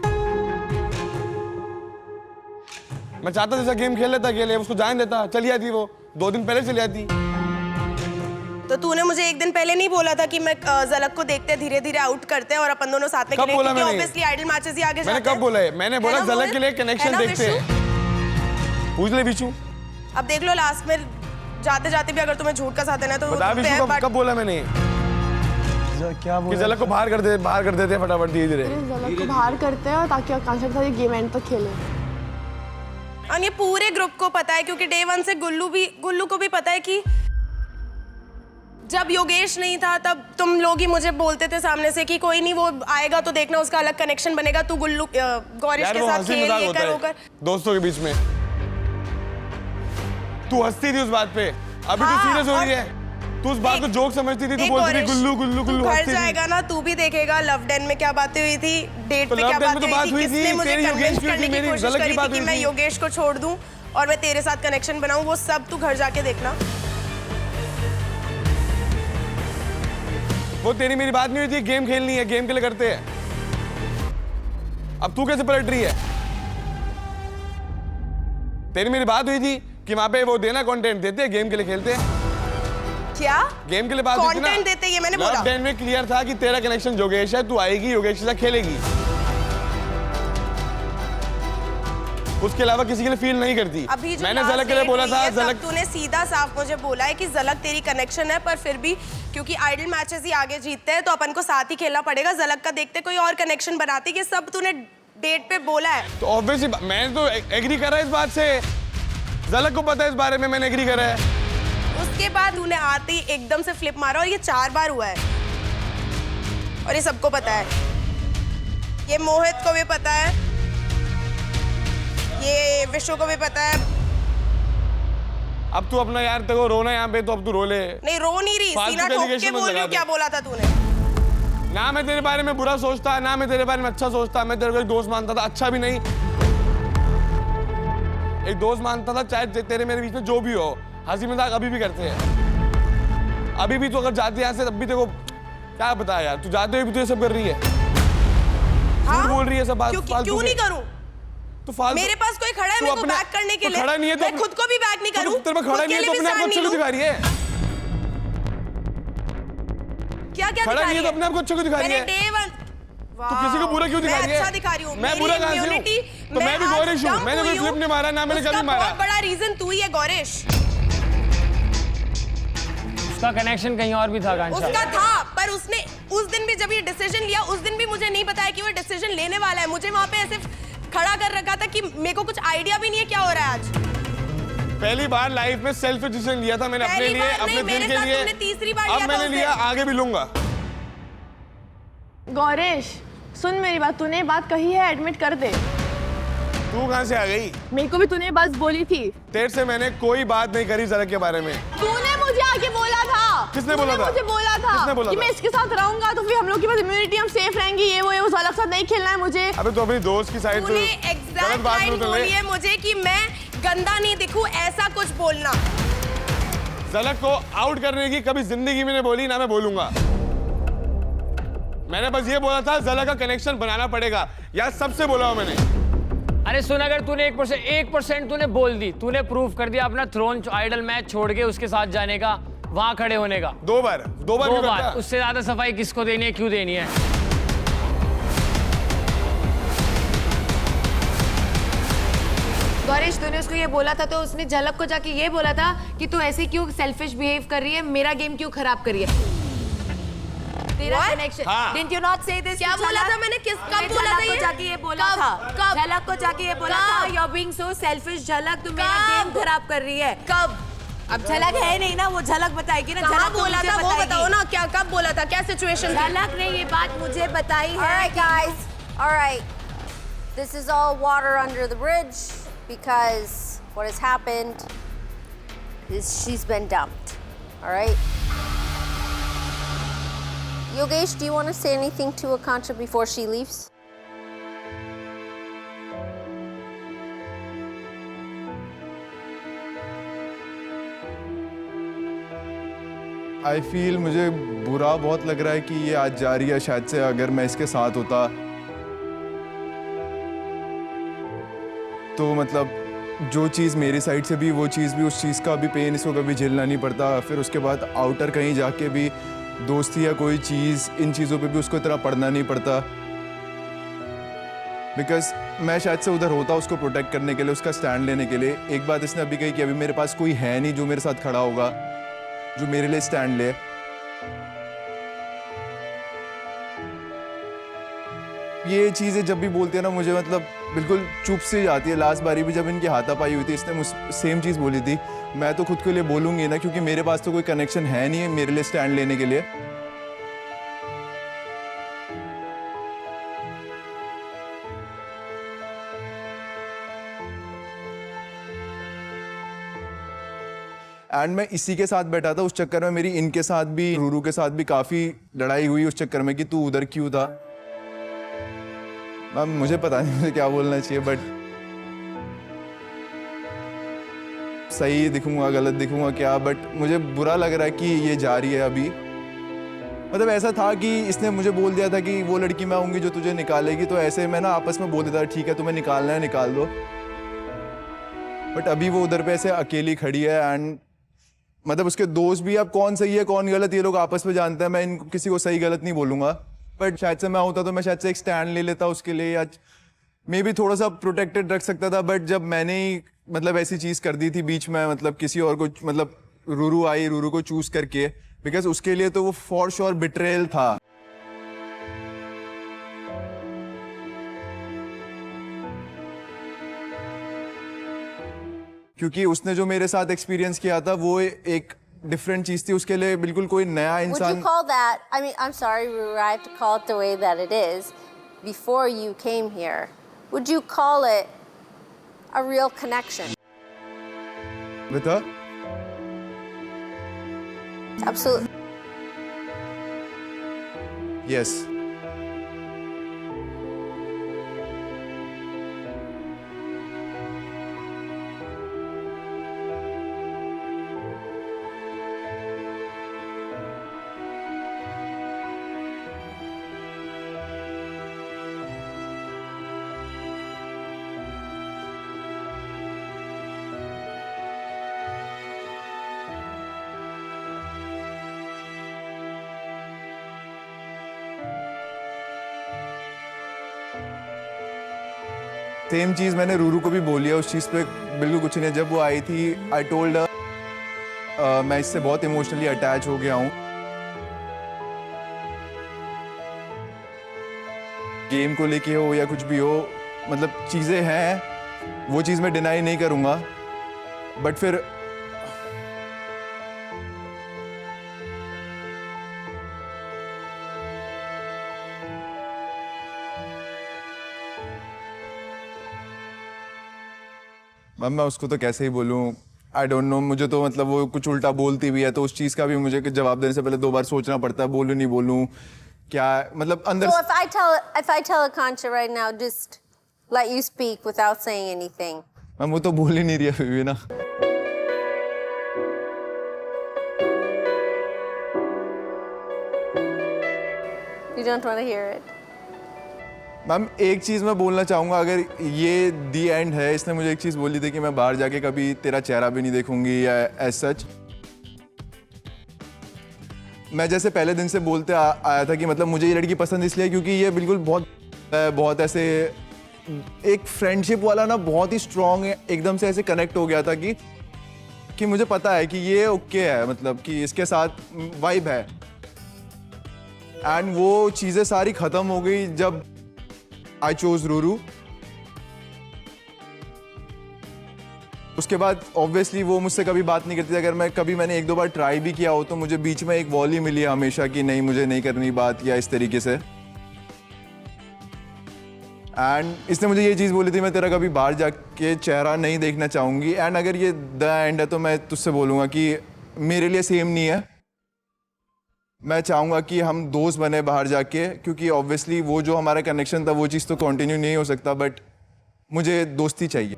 मैं चाहता जैसा गेम खेल लेता अकेले, उसको जाने देता, चली आती वो 2 दिन पहले चली आती। तो तूने मुझे 1 दिन पहले नहीं बोला था कि मैं झलक को देखते धीरे धीरे आउट करते हैं और अपन दोनों साथ में खेलेंगे, क्योंकि ऑब्वियसली आइडल मैचेस ही आगे जाते हैं। मैंने कब बोला है? मैंने बोला झलक के लिए कनेक्शन देखते हैं। पूछ ले विशु। अब देख लो लास्ट में जाते जाते भी अगर तुम्हें झूठ का साथ देना है तो बता विशु कब बोला मैंने? क्या बोला? कि झलक को बाहर कर देते फटाफट धीरे धीरे। झलक को बाहर करते हैं ताकि आकांक्षा के साथ ये गेम एंड तक खेले। और ये पूरे ग्रुप को पता है, क्योंकि डे 1 से गुल्लू को भी पता है कि जब योगेश नहीं था तब तुम लोग ही मुझे बोलते थे सामने से कि कोई नहीं वो आएगा तो देखना उसका अलग कनेक्शन बनेगा, तू गुल्लू गौरीश के साथ खेल ये कर वो कर। दोस्तों के बीच में तू हंसती थी उस बात पे, अभी तू सीरियस हो रही है। तू उस बात को जोक समझती थी, तू बोलती थी गुल्लू गुल्लू गुल्लू। घर जाएगा ना तू भी देखेगा लव डेन में क्या बातें हुई थी, डेट पे क्या बातें हुई थी, किसने मुझे कन्विंस करने की कोशिश करी थी कि मैं योगेश को छोड़ दूं और मैं तेरे साथ कनेक्शन बनाऊं, वो सब तू घर जाके देखना। वो तेरी मेरी बात नहीं हुई थी, गेम खेलनी है, गेम के लिए करते हैं। अब तू कैसे पलट रही है? तेरी मेरी बात हुई थी कि वहां पे वो देना कंटेंट देते हैं, गेम के लिए खेलते हैं। क्या गेम के लिए बात कंटेंट देते? ये मैंने बोला। लव डेन में क्लियर था कि तेरा कनेक्शन योगेश है, तू आएगी योगेश के साथ खेलेगी, उसके अलावा किसी के लिए फील नहीं करती। अभी मैंने झलक के लिए बोला था, झलक तूने सीधा साफ मुझे बोला है कि झलक तेरी कनेक्शन है, पर फिर भी क्योंकि आइडल मैचेस ही आगे जीतते हैं तो अपन को साथ ही खेलना पड़ेगा, झलक का देखते कोई और कनेक्शन बनाती, कि सब तूने डेट पे बोला है। तो ऑब्वियसली मैंने तो एग्री करा इस बात से, झलक को पता है इस बारे में, मैंने एग्री करा है। उसके बाद तूने आते ही एकदम से फ्लिप मारा और ये 4 बार हुआ है और ये सबको पता है, ये मोहित को भी पता है, ये विशु को भी पता है। अब तू अपना यार तेरे को रोना यहाँ पे तो अब तू रो ले। नहीं रो नहीं रही, सीना ठोक के बोल रही हूँ। क्या बोला था तूने? ना मैं तेरे बारे में बुरा सोचता, ना मैं तेरे बारे में अच्छा सोचता, मैं तेरे को एक दोस्त मानता था, अच्छा भी नहीं, एक दोस्त मानता था, चाहे तेरे मेरे बीच में जो भी हो, हंसी मजाक अभी भी करते हैं। अभी भी तो अगर जाती है यहाँ से तब भी तेरे को क्या पता यार, तू जाते हुए भी तो ये सब कर रही है, झूठ बोल रही है सब बात। क्यों नहीं करूं? तो फालतू मेरे पास कोई खड़ा है मेरे को बैक करने के लिए, खड़ा नहीं है तो मैं खुद को भी बैक नहीं करूं। तेरे पास खड़ा नहीं है तो अपने आप को अच्छा क्यों दिखा रही है? क्या क्या खड़ा नहीं है तो अपने आप को अच्छा क्यों दिखा रही है? तो किसी को बुरा क्यों दिखा रही है? अच्छा दिखा रही हूं। मैं बुरा कहां से हूं? तो मैं भी गौरीश हूं, मैंने कोई फ्लिप नहीं मारा, ना मैंने कभी मारा। बहुत बड़ा रीजन तू ही है गौरीश। उसका कनेक्शन कहीं और भी था आकांक्षा। उसका था, पर उसने उस दिन भी जब ये डिसीजन लिया, उस दिन भी मुझे नहीं बताया कि वो डिसीजन लेने वाला है। मुझे वहां पे ऐसे खड़ा कर रखा था कि मेरे को कुछ आइडिया भी नहीं है क्या हो रहा है आज। पहली बार लाइफ में सेल्फ डिसीजन लिया था मैंने अपने लिए, अपने दिल के लिए। तीसरी बार अब मैंने लिया, आगे भी लूंगा। गौरीश सुन मेरी बात, तूने बात कही है, एडमिट कर दे। तू कहां से आ गई? मेरे को भी तूने बात बोली थी। तेरे से मैंने कोई बात नहीं करी झलक के बारे में। तूने मुझे आके बोला था। किसने बोला था? मुझे बोला था। किसने बोला कि था? मैं इसके साथ रहूंगा तो फिर हम लोग की बस इम्यूनिटी, हम सेफ रहेंगे, ये वो झलक साथ नहीं खेलना है मुझे। अबे तो अपनी दोस्त की साइड तूने एग्जैक्ट लाइन बोली है मुझे कि मैं गंदा नहीं दिखूं, ऐसा कुछ बोलना। झलक को आउट करने की कभी जिंदगी में नहीं बोली, ना मैं बोलूंगा। मैंने बस ये बोला था झलक का कनेक्शन बनाना पड़ेगा, यार सबसे बोला हूं मैंने। अरे सुन, अगर तूने 1% तूने बोल दी, तूने प्रूव कर दिया अपना थ्रोन आइडल मैच छोड़ के उसके साथ जाने का, वहां खड़े होने का। दो बार उससे ज्यादा सफाई किसको देनी है, क्यों देनी है? गौरीश, तूने उसको ये बोला था तो उसने झलक को जाके ये बोला था कि तू ऐसे क्यों सेल्फिश बिहेव कर रही है, मेरा गेम क्यों खराब कर रही है? तेरा कनेक्शन, डिडंट यू नॉट से दिस? क्या बोला था मैंने? कब बोला था ये? जाके ये बोला था, झलक को जाके ये बोला था, you are being so selfish Jhalak, तू मेरा गेम खराब कर रही है। कब? अब झलक है नहीं ना, वो झलक बताएगी ना। कहाँ झलक बोला था वो बताओ ना, क्या कब बोला था, क्या सिचुएशन थी? झलक ने ये बात मुझे बताई है। Alright guys, alright. This is all water under the bridge because what has happened is she's been dumped. Alright? Yogesh, do you want to say anything to Akanksha before she leaves? I feel, मुझे बुरा बहुत लग रहा है कि ये आज जा रही है। शायद से अगर मैं इसके साथ होता तो मतलब जो चीज़ मेरी साइड से भी, वो चीज़ भी, उस चीज़ का भी पेन इसको कभी झेलना नहीं पड़ता। फिर उसके बाद आउटर कहीं जाके भी दोस्ती या कोई चीज़, इन चीज़ों पे भी उसको इतना पढ़ना नहीं पड़ता। बिकॉज मैं शायद से उधर होता उसको प्रोटेक्ट करने के लिए, उसका स्टैंड लेने के लिए। एक बात इसने अभी कही कि अभी मेरे पास कोई है नहीं जो मेरे साथ खड़ा होगा, जो मेरे लिए स्टैंड ले। ये चीज़ें जब भी बोलती है ना, मुझे मतलब बिल्कुल चुप सी जाती है। लास्ट बारी भी जब इनकी हाथापाई हुई थी, इसने मुझ सेम चीज़ बोली थी। मैं तो खुद के लिए बोलूँगी ना, क्योंकि मेरे पास तो कोई कनेक्शन है नहीं है मेरे लिए स्टैंड लेने के लिए। एंड मैं इसी के साथ बैठा था। उस चक्कर में मेरी इनके साथ भी, रूरू के साथ भी काफ़ी लड़ाई हुई उस चक्कर में कि तू उधर क्यों था। मैम मुझे पता नहीं मुझे क्या बोलना चाहिए, बट सही दिखूंगा गलत दिखूंगा क्या, बट मुझे बुरा लग रहा है कि ये जा रही है अभी। मतलब ऐसा था कि इसने मुझे बोल दिया था कि वो लड़की मैं आऊँगी जो तुझे निकालेगी, तो ऐसे मैं ना आपस में बोल देता था ठीक है तुम्हें निकालना है निकाल दो। बट अभी वो उधर पे ऐसे अकेली खड़ी है। एंड मतलब उसके दोस्त भी, अब कौन सही है कौन गलत ये लोग आपस में जानते हैं। मैं इनको किसी को सही गलत नहीं बोलूँगा, बट शायद से मैं होता तो मैं शायद से एक स्टैंड ले लेता उसके लिए, या मे भी थोड़ा सा प्रोटेक्टेड रख सकता था। बट जब मैंने ही मतलब ऐसी चीज़ कर दी थी बीच में, मतलब किसी और को, मतलब रूरू आई, रूरू को चूज करके, बिकॉज उसके लिए तो वो फॉर श्योर बिट्रेयल था। क्योंकि उसने जो मेरे साथ एक्सपीरियंस किया था वो एक डिफरेंट चीज थी, उसके लिए बिल्कुल कोई नया इंसान। Would you call that, I mean, I'm sorry, Ruru, I have to call it the way that it is. Before you came here, would you call it a real connection? With her? Absolutely. Yes. Same चीज़ मैंने रूरू को भी बोली है, उस चीज़ पे बिल्कुल कुछ नहीं है। जब वो आई थी आई टोल्ड मैं इससे बहुत इमोशनली अटैच हो गया हूँ। गेम को लेके हो या कुछ भी हो, मतलब चीज़ें हैं, वो चीज़ मैं डिनाई नहीं करूँगा। बट फिर मैम मैं उसको तो कैसे ही बोलूँ, आई डोंट नो। मुझे तो मतलब वो कुछ उल्टा बोलती भी है तो उस चीज़ का भी मुझे जवाब देने से पहले 2 बार सोचना पड़ता है, बोलूँ नहीं बोलूँ क्या, मतलब अंदर। So if I tell Akanksha right now, just let you speak without saying anything. Ma'am वो तो बोल ही नहीं रही है अभी भी ना। You don't want to hear it. Ma'am एक चीज़ मैं बोलना चाहूँगा, अगर ये दी एंड है, इसने मुझे एक चीज़ बोली थी कि मैं बाहर जाके कभी तेरा चेहरा भी नहीं देखूंगी या एज सच। मैं जैसे पहले दिन से बोलते आया था कि मतलब मुझे ये लड़की पसंद इसलिए क्योंकि ये बिल्कुल बहुत ऐसे एक फ्रेंडशिप वाला ना, बहुत ही स्ट्रॉन्ग है, एकदम से ऐसे कनेक्ट हो गया था कि मुझे पता है कि ये ओके है, मतलब कि इसके साथ वाइब है। एंड वो चीज़ें सारी ख़त्म हो गई जब आई चोज रूरू। उसके बाद ऑब्वियसली वो मुझसे कभी बात नहीं करती थी। अगर मैंने एक दो बार ट्राई भी किया हो तो मुझे बीच में एक वॉल ही मिली है हमेशा कि नहीं, मुझे नहीं करनी बात या इस तरीके से। एंड इसने मुझे ये चीज़ बोली थी मैं तेरा कभी बाहर जाके चेहरा नहीं देखना चाहूँगी। एंड अगर ये द एंड है तो मैं तुझसे बोलूँगा कि मेरे लिए सेम नहीं है। मैं चाहूँगा कि हम दोस्त बने बाहर जाके, क्योंकि ऑब्वियसली वो जो हमारा कनेक्शन था वो चीज़ तो कंटिन्यू नहीं हो सकता, बट मुझे दोस्ती चाहिए।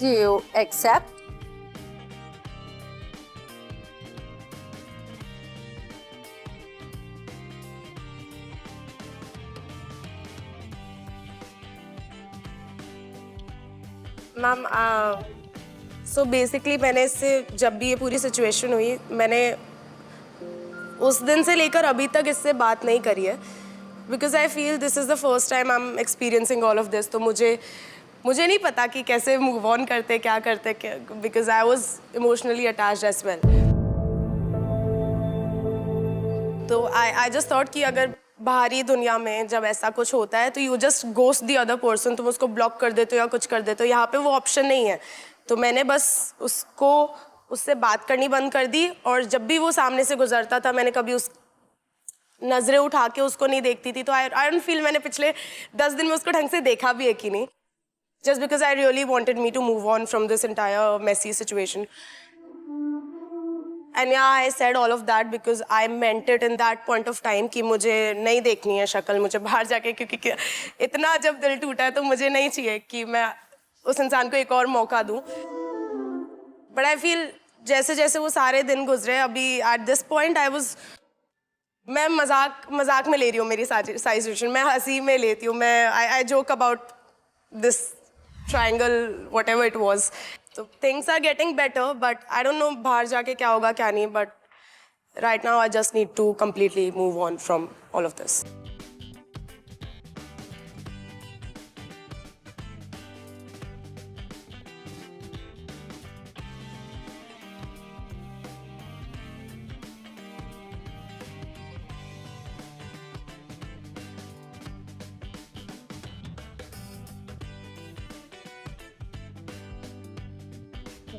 Do you accept? Ma'am so basically मैंने इससे जब भी ये पूरी सिचुएशन हुई, मैंने उस दिन से लेकर अभी तक इससे बात नहीं करी है, because I feel this is the first time I am experiencing all of this. तो मुझे नहीं पता कि कैसे मूव ऑन करते, क्या करते, because I was emotionally attached as well. तो आई जस्ट थॉट कि अगर बाहरी दुनिया में जब ऐसा कुछ होता है तो you just ghost the other person, तुम उसको ब्लॉक कर देते हो या कुछ कर देते हो। यहाँ पे वो ऑप्शन नहीं है। तो मैंने बस उससे बात करनी बंद कर दी, और जब भी वो सामने से गुजरता था मैंने कभी उस नज़रें उठा के उसको नहीं देखती थी। तो आई डोंट फील मैंने पिछले 10 दिन में उसको ढंग से देखा भी है कि नहीं, just because I really wanted me to move on from this entire messy situation. And yeah, I said all of that because I meant it in that point of time कि मुझे नहीं देखनी है शक्ल, मुझे बाहर जाके, क्योंकि इतना जब दिल टूटा है तो मुझे नहीं चाहिए कि मैं उस इंसान को एक और मौका दूं। But I feel जैसे जैसे वो सारे दिन गुजरे, अभी at this point मैं मजाक में ले रही हूँ मेरी सारी सिचुएशन, मैं हंसी में लेती हूँ, मैं I joke about this triangle, whatever it was. So things are getting better, but I don't know बाहर जाके क्या होगा क्या नहीं, but right now I just need to completely move on from all of this.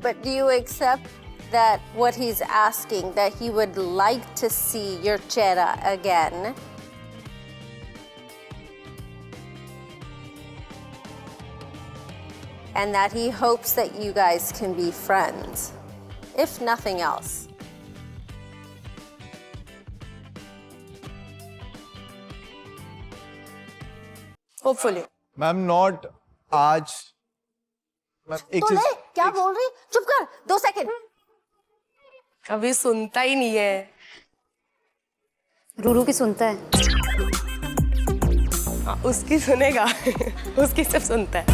But do you accept that what he's asking, that he would like to see your chehra again? And that he hopes that you guys can be friends, if nothing else. Hopefully. Ma'am not आज। एक चीज क्या बोल रही? चुप कर, 2 second. अभी सुनता ही नहीं है। रूरू की सुनता है। उसकी सुनेगा उसकी सिर्फ सुनता है।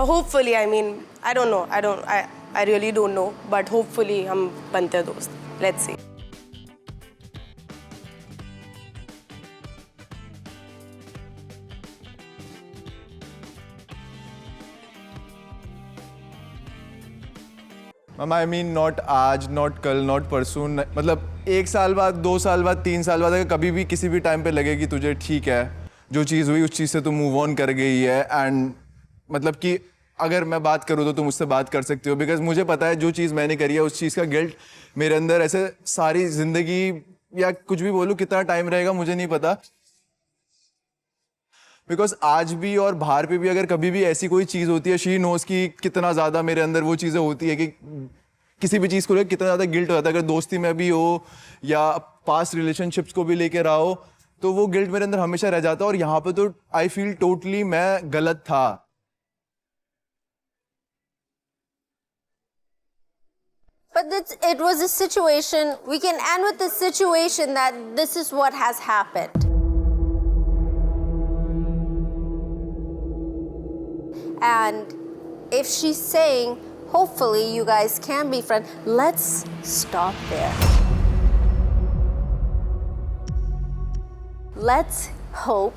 Hopefully, I mean, I don't know, I really don't know, but hopefully हम बनते हैं दोस्त। Let's see. Ma'am I mean not आज, नॉट कल, नॉट परसों, मतलब 1 साल बाद, 2 साल बाद, 3 साल बाद, अगर कभी भी किसी भी टाइम पे लगे कि तुझे ठीक है, जो चीज़ हुई उस चीज़ से तुम मूव ऑन कर गई है, एंड मतलब कि अगर मैं बात करूँ तो तुम मुझसे बात कर सकते हो, बिकॉज मुझे पता है जो चीज़ मैंने करी है उस चीज़ का गिल्ट मेरे अंदर ऐसे सारी ज़िंदगी या कुछ भी बोलूँ कितना टाइम रहेगा मुझे नहीं पता। बिकॉज आज भी और बाहर पे भी अगर कभी भी ऐसी कोई चीज़ होती है, शी नोज कि कितना ज़्यादा मेरे अंदर वो चीज़ें होती है कि किसी भी चीज़ को लेकर कितना ज़्यादा गिल्ट होता है, अगर दोस्ती में भी हो या पास्ट रिलेशनशिप्स को भी लेकर रहा हो, तो वो गिल्ट मेरे अंदर हमेशा रह जाता है। और यहाँ पे तो आई फील टोटली मैं गलत था। But it was a situation, we can end with the situation that this is what has happened. And if she's saying, hopefully you guys can be friends, let's stop there. Let's hope.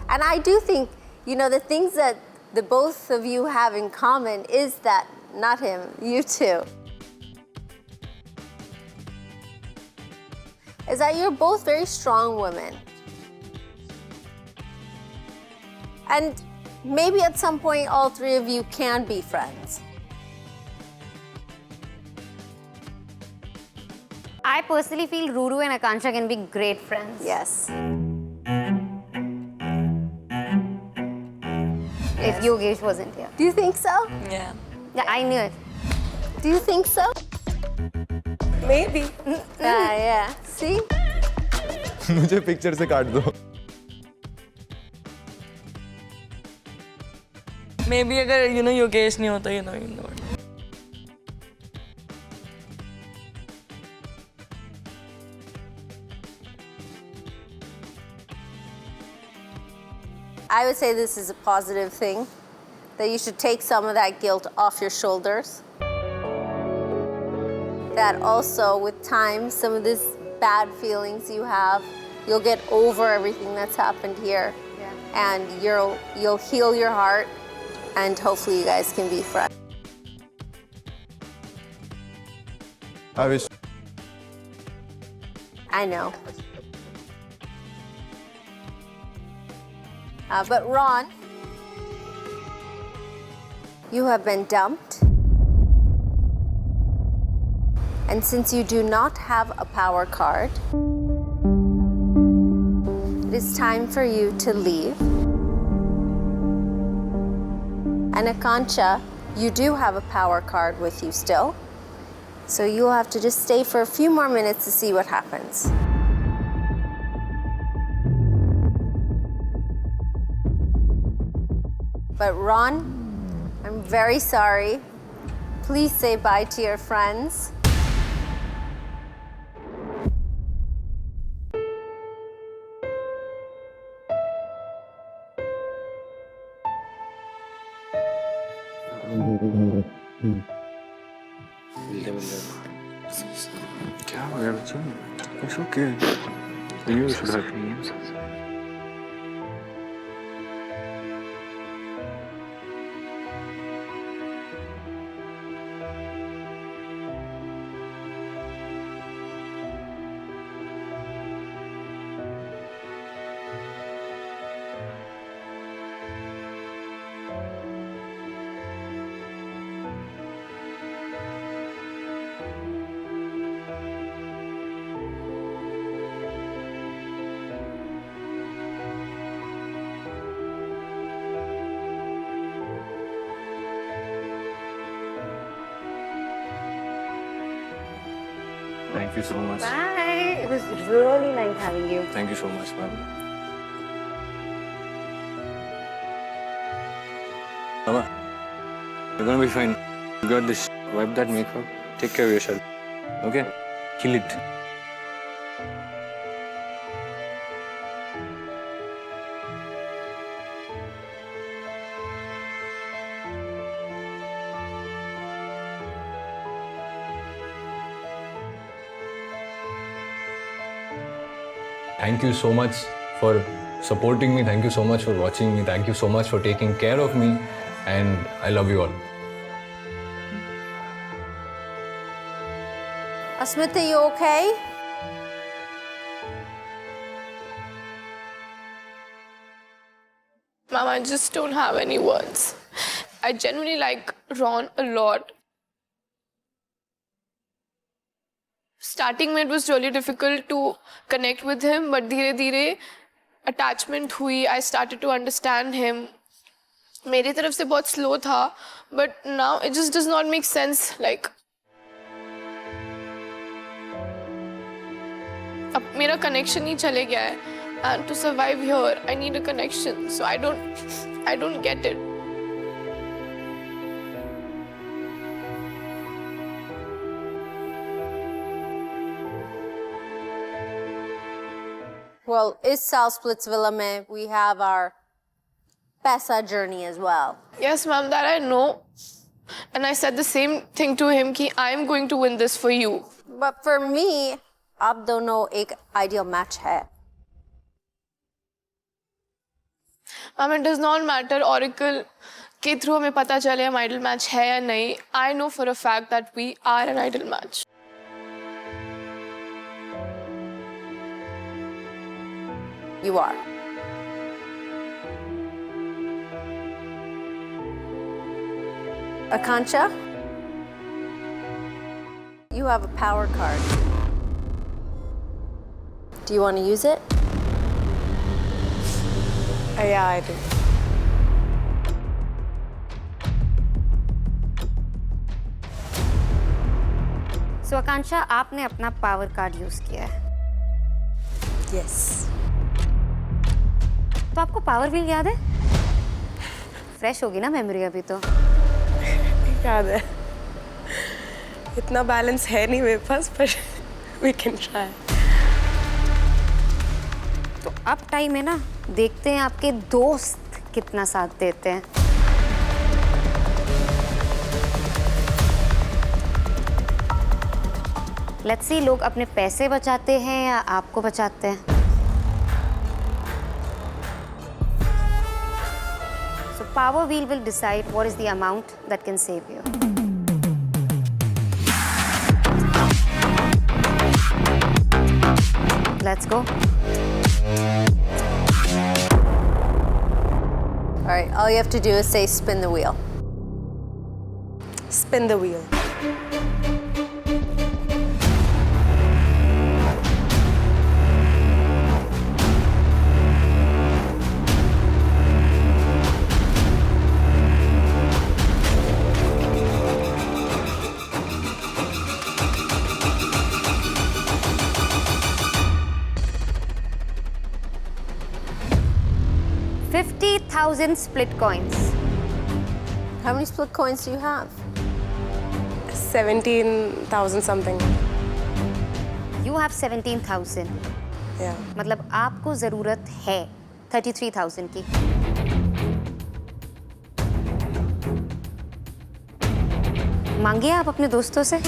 And I do think, you know, the things that the both of you have in common is that, not him, you two, is that you're both very strong women. And maybe at some point all three of you can be friends. I personally feel Ruru and Akansha can be great friends. Yes. If Yogesh wasn't here. Do you think so? Yeah. Yeah, I knew it. Do you think so? Maybe. Yeah. See? मुझे picture से काट दो। Maybe अगर you know Yogesh नहीं होता, you know. I would say this is a positive thing, that you should take some of that guilt off your shoulders. That also, with time, some of these bad feelings you have, you'll get over everything that's happened here. Yeah. And you'll heal your heart, and hopefully you guys can be friends. I wish. I know. But Ron, you have been dumped. And since you do not have a power card, it is time for you to leave. And Akansha, you do have a power card with you still. So you'll have to just stay for a few more minutes to see what happens. But Ron, I'm very sorry. Please say bye to your friends. क्या हो गया बच्चा? It's okay. You should hurt me. Thank you so much. Bye. It was really nice having you. Thank you so much, ma'am. Mama, you're gonna be fine. You got this. Wipe that makeup. Take care of yourself. Okay? Kill it. Thank you so much for supporting me. Thank you so much for watching me. Thank you so much for taking care of me. And I love you all. Asmita, you okay? Mom, I just don't have any words. I genuinely like Ron a lot. Starting में it was really difficult to connect with him, but धीरे धीरे attachment हुई, I started to understand him. मेरी तरफ से बहुत slow था, but now it just does not make sense. Like अब मेरा कनेक्शन ही चले गया है, and to survive here I need a connection. So I don't get it. Well, is South Splitsvilla mein we have our Paisa journey as well. Yes, ma'am, that I know. And I said the same thing to him कि I am going to win this for you. But for me, आप दोनों एक ideal match है. Ma'am, it does not matter Oracle के through हमें पता चले हम ideal match है या नहीं. I know for a fact that we are an ideal match. You are. Akanksha, you have a power card. Do you want to use it? Yeah, I do. So आकांक्षा, आपने अपना power card use किया है. Yes. तो आपको power wheel याद है? Fresh होगी ना मेमोरी अभी तो. याद है. इतना बैलेंस है नहीं मेरे पास, पर we can try. तो अब टाइम है ना, देखते हैं आपके दोस्त कितना साथ देते हैं. लेट्स सी, लोग अपने पैसे बचाते हैं या आपको बचाते हैं. So power wheel will decide what is the amount that can save you. Let's go. All right, all you have to do is say spin the wheel. Spin the wheel. $50,000 split coins. How many split coins do you have? 17,000 something. You have 17,000. Yeah. मतलब आपको जरूरत है 33,000 की. मांगिए आप अपने दोस्तों से.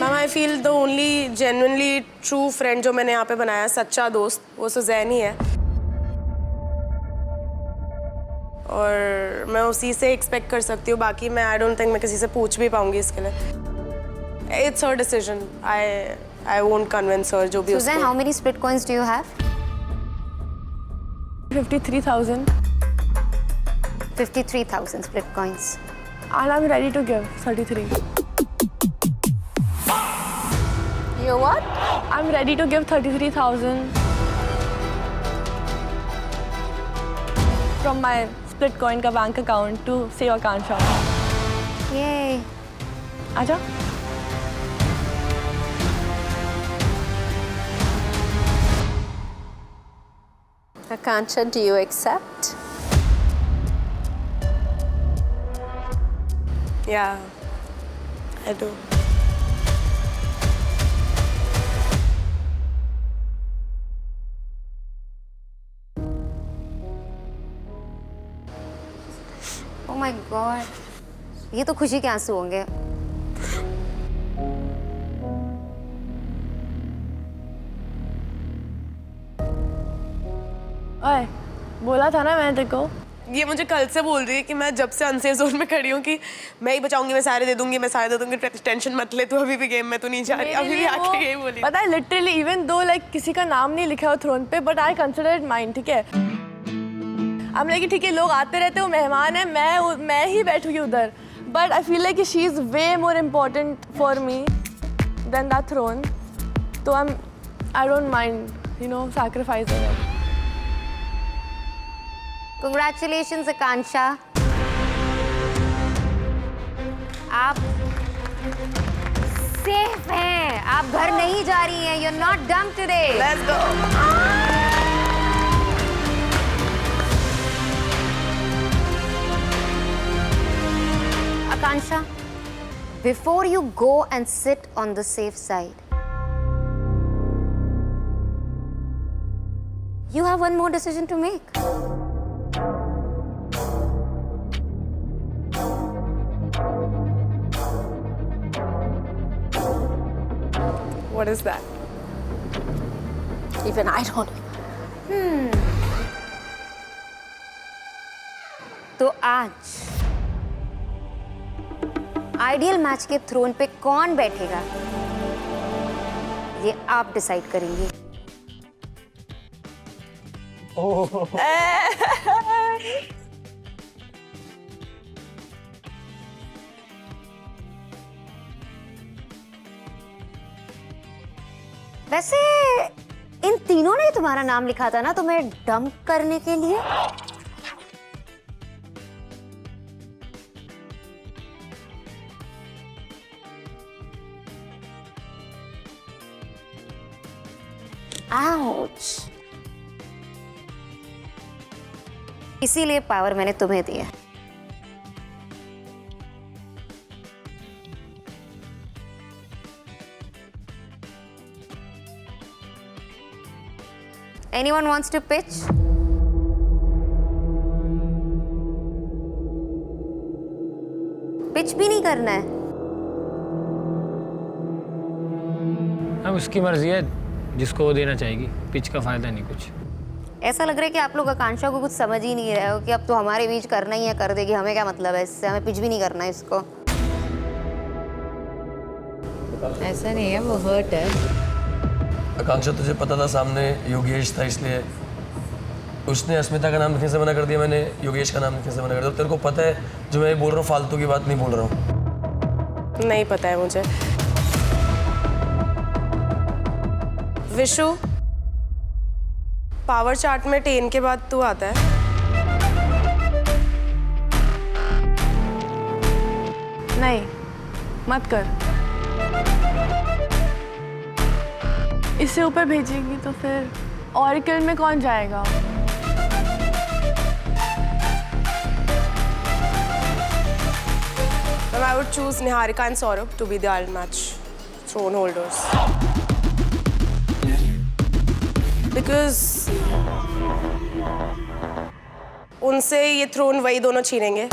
Ma'am, I feel the only genuinely true friend जो मैंने यहाँ पे बनाया, सच्चा दोस्त, वो सुजैन ही है. और मैं उसी से एक्सपेक्ट कर सकती हूँ. बाकी मैं आई डोंट थिंक मैं किसी से पूछ भी पाऊंगी इसके लिए. It's her decision. I won't convince her. जो भी Suzanne, उसको. how many split coins do you have? 53,000. 53,000 split coins. And I'm ready to give 33. You what? I'm ready to give 33,000 from my split coin का bank account to save Akanksha. Yay. आजा. Akanksha, do you accept? Yeah, I do. Oh my God. ये तो खुशी के आंसू होंगे. ओए, बोला था ना मैंने तेरे को. ये मुझे कल से बोल रही है कि मैं जब से अनसेफ जोन में खड़ी हूँ कि मैं ही बचाऊंगी, मैं सारे दे दूंगी, मैं सारे दे दूंगी, टेंशन मत ले, तू अभी भी गेम में तू नहीं जा रही. अभी भी आके यही बोली. पता है लिटरली इवन दो लाइक किसी का नाम नहीं लिखा हो थ्रोन पे, but I consider it mine. ठीक है, अब लाइक ठीक है, लोग आते रहते, वो मेहमान है, मैं ही बैठूंगी उधर. But I feel like she is way more important for me than that throne. So I don't mind, sacrificing it. Congratulations, Akansha. आप सेफ हैं, आप घर नहीं जा रही हैं. You're not dumb today. Let's go. Akansha, before you go and sit on the safe side, you have one more decision to make. What is that? Even I don't. तो आज आइडियल मैच के throne पे कौन बैठेगा ये आप decide करेंगे. वैसे इन तीनों ने तुम्हारा नाम लिखा था ना तुम्हें डंप करने के लिए. आउच. इसीलिए पावर मैंने तुम्हें दिया. Anyone wants to pitch? Pitch भी नहीं करना है. अब उसकी मर्जी है, जिसको वो देना चाहेगी. पिच का फायदा नहीं कुछ. ऐसा लग रहा है कि आप लोग आकांक्षा को कुछ समझ ही नहीं रहे हो कि अब तो हमारे बीच करना ही है, कर देगी. हमें क्या मतलब है इससे, हमें पिच भी नहीं करना है इसको. ऐसा नहीं है, वो हर्ट है. आकांक्षा तुझे पता था सामने योगेश था, इसलिए उसने अस्मिता का नाम लिखने से मना कर दिया, मैंने योगेश का नाम लिखने से मना कर दिया. तेरे को पता है जो मैं बोल रहा हूँ फालतू की बात नहीं बोल रहा हूँ. नहीं पता है मुझे. विशु, पावर चार्ट में 10 के बाद तू आता है. नहीं, मत कर. इससे ऊपर भेजेंगी तो फिर ऑरिकल में कौन जाएगा? I would choose Niharika and Saurabh to be the Iron Match throne holders. Because उनसे ये थ्रोन वही दोनों छीनेंगे.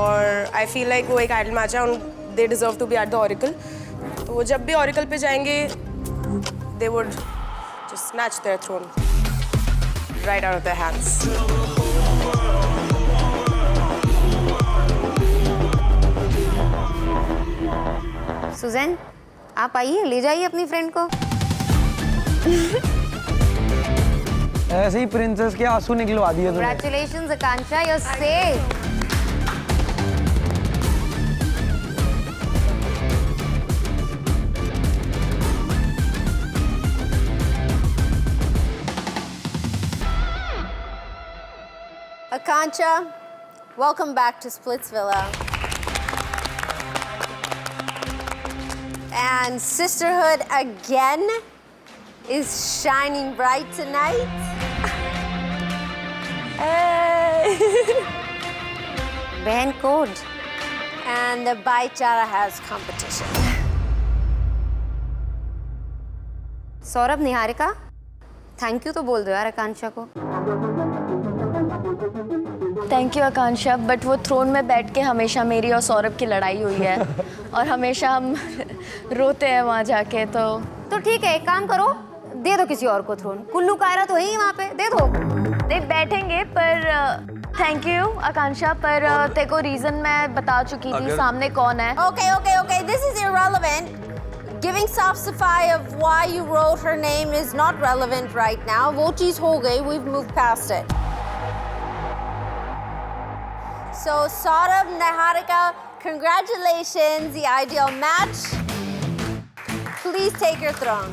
और I feel like वो एक आइडल मैच है और they deserve to be at the Oracle. तो वो जब भी ऑरिकल पे जाएंगे, they would just snatch their throne right out of their hands. Susan, आप आइए, ले जाइए अपनी फ्रेंड को. ऐसे ही प्रिंसेस के आंसू निकलवा दिए तुमने. Congratulations, Akansha, you're safe. Akansha, welcome back to Splitsvilla. And sisterhood again is shining bright tonight. Band code. And the Baichara has competition. Saurabh, Niharika, thank you तो बोल दो यार आकांक्षा को. थैंक यू आकांक्षा, बट वो थ्रोन में बैठ के हमेशा मेरी और सौरभ की लड़ाई हुई है और हमेशा हम रोते हैं वहाँ जाके. तो ठीक है, एक काम करो, दे दो किसी और को थ्रोन. कुल्लू कायरा तो है ही वहाँ पे, दे दो. देख बैठेंगे, पर थैंक यू आकांक्षा, पर तेरे को रीजन मैं बता चुकी थी सामने कौन है. Okay, this is irrelevant. Giving साफ सफाई of why you wrote her name is not relevant right now. वो चीज़ हो गई, we've moved past it. So Saurabh, Niharika, congratulations, the ideal match. please take your throne.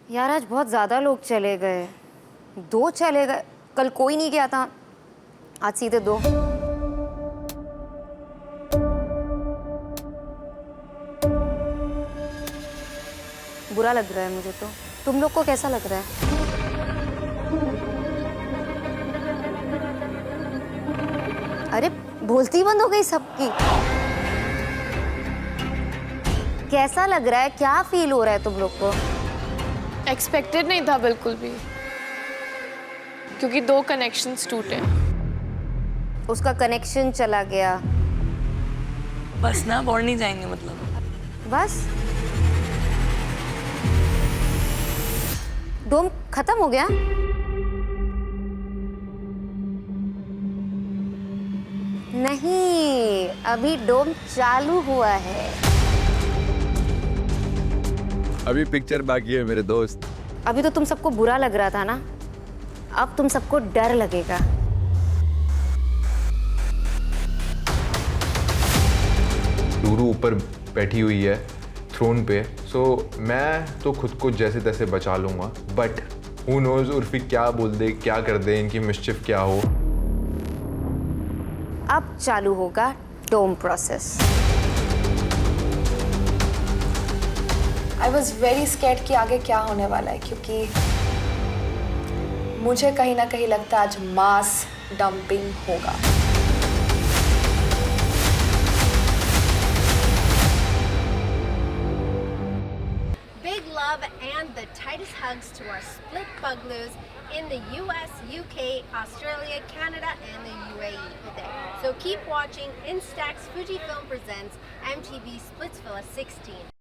यार आज बहुत ज़्यादा लोग चले गए, 2 चले गए, कल कोई नहीं गया था, आज सीधे 2। बुरा लग रहा है मुझे तो। तुम लोग को कैसा लग रहा है? अरे बोलती बंद हो गई सबकी। कैसा लग रहा है, क्या फील हो रहा है तुम लोग को? एक्सपेक्टेड नहीं था बिल्कुल भी, क्योंकि 2 कनेक्शंस टूटे। उसका कनेक्शन चला गया। बस ना, और नहीं जाएंगे मतलब। बस डोम खत्म हो गया? नहीं, अभी डोम चालू हुआ है। अभी पिक्चर बाकी है मेरे दोस्त। अभी तो तुम सबको बुरा लग रहा था ना, अब तुम सबको डर लगेगा। डूरू ऊपर बैठी हुई है थ्रोन पे, सो मैं तो खुद को जैसे तैसे बचा लूंगा, बट हु नोज उर्फी क्या बोल दे, क्या कर दे, इनकी मिस्चिफ क्या हो। अब चालू होगा dome process. I was very scared कि आगे क्या होने वाला है, क्योंकि मुझे कहीं ना कहीं लगता है आज मास डंपिंग होगा। Big love and the tightest hugs to our split bungalows in the US, UK, Australia, Canada, and the UAE. So keep watching Instax Fujifilm presents MTV Splitsvilla 16.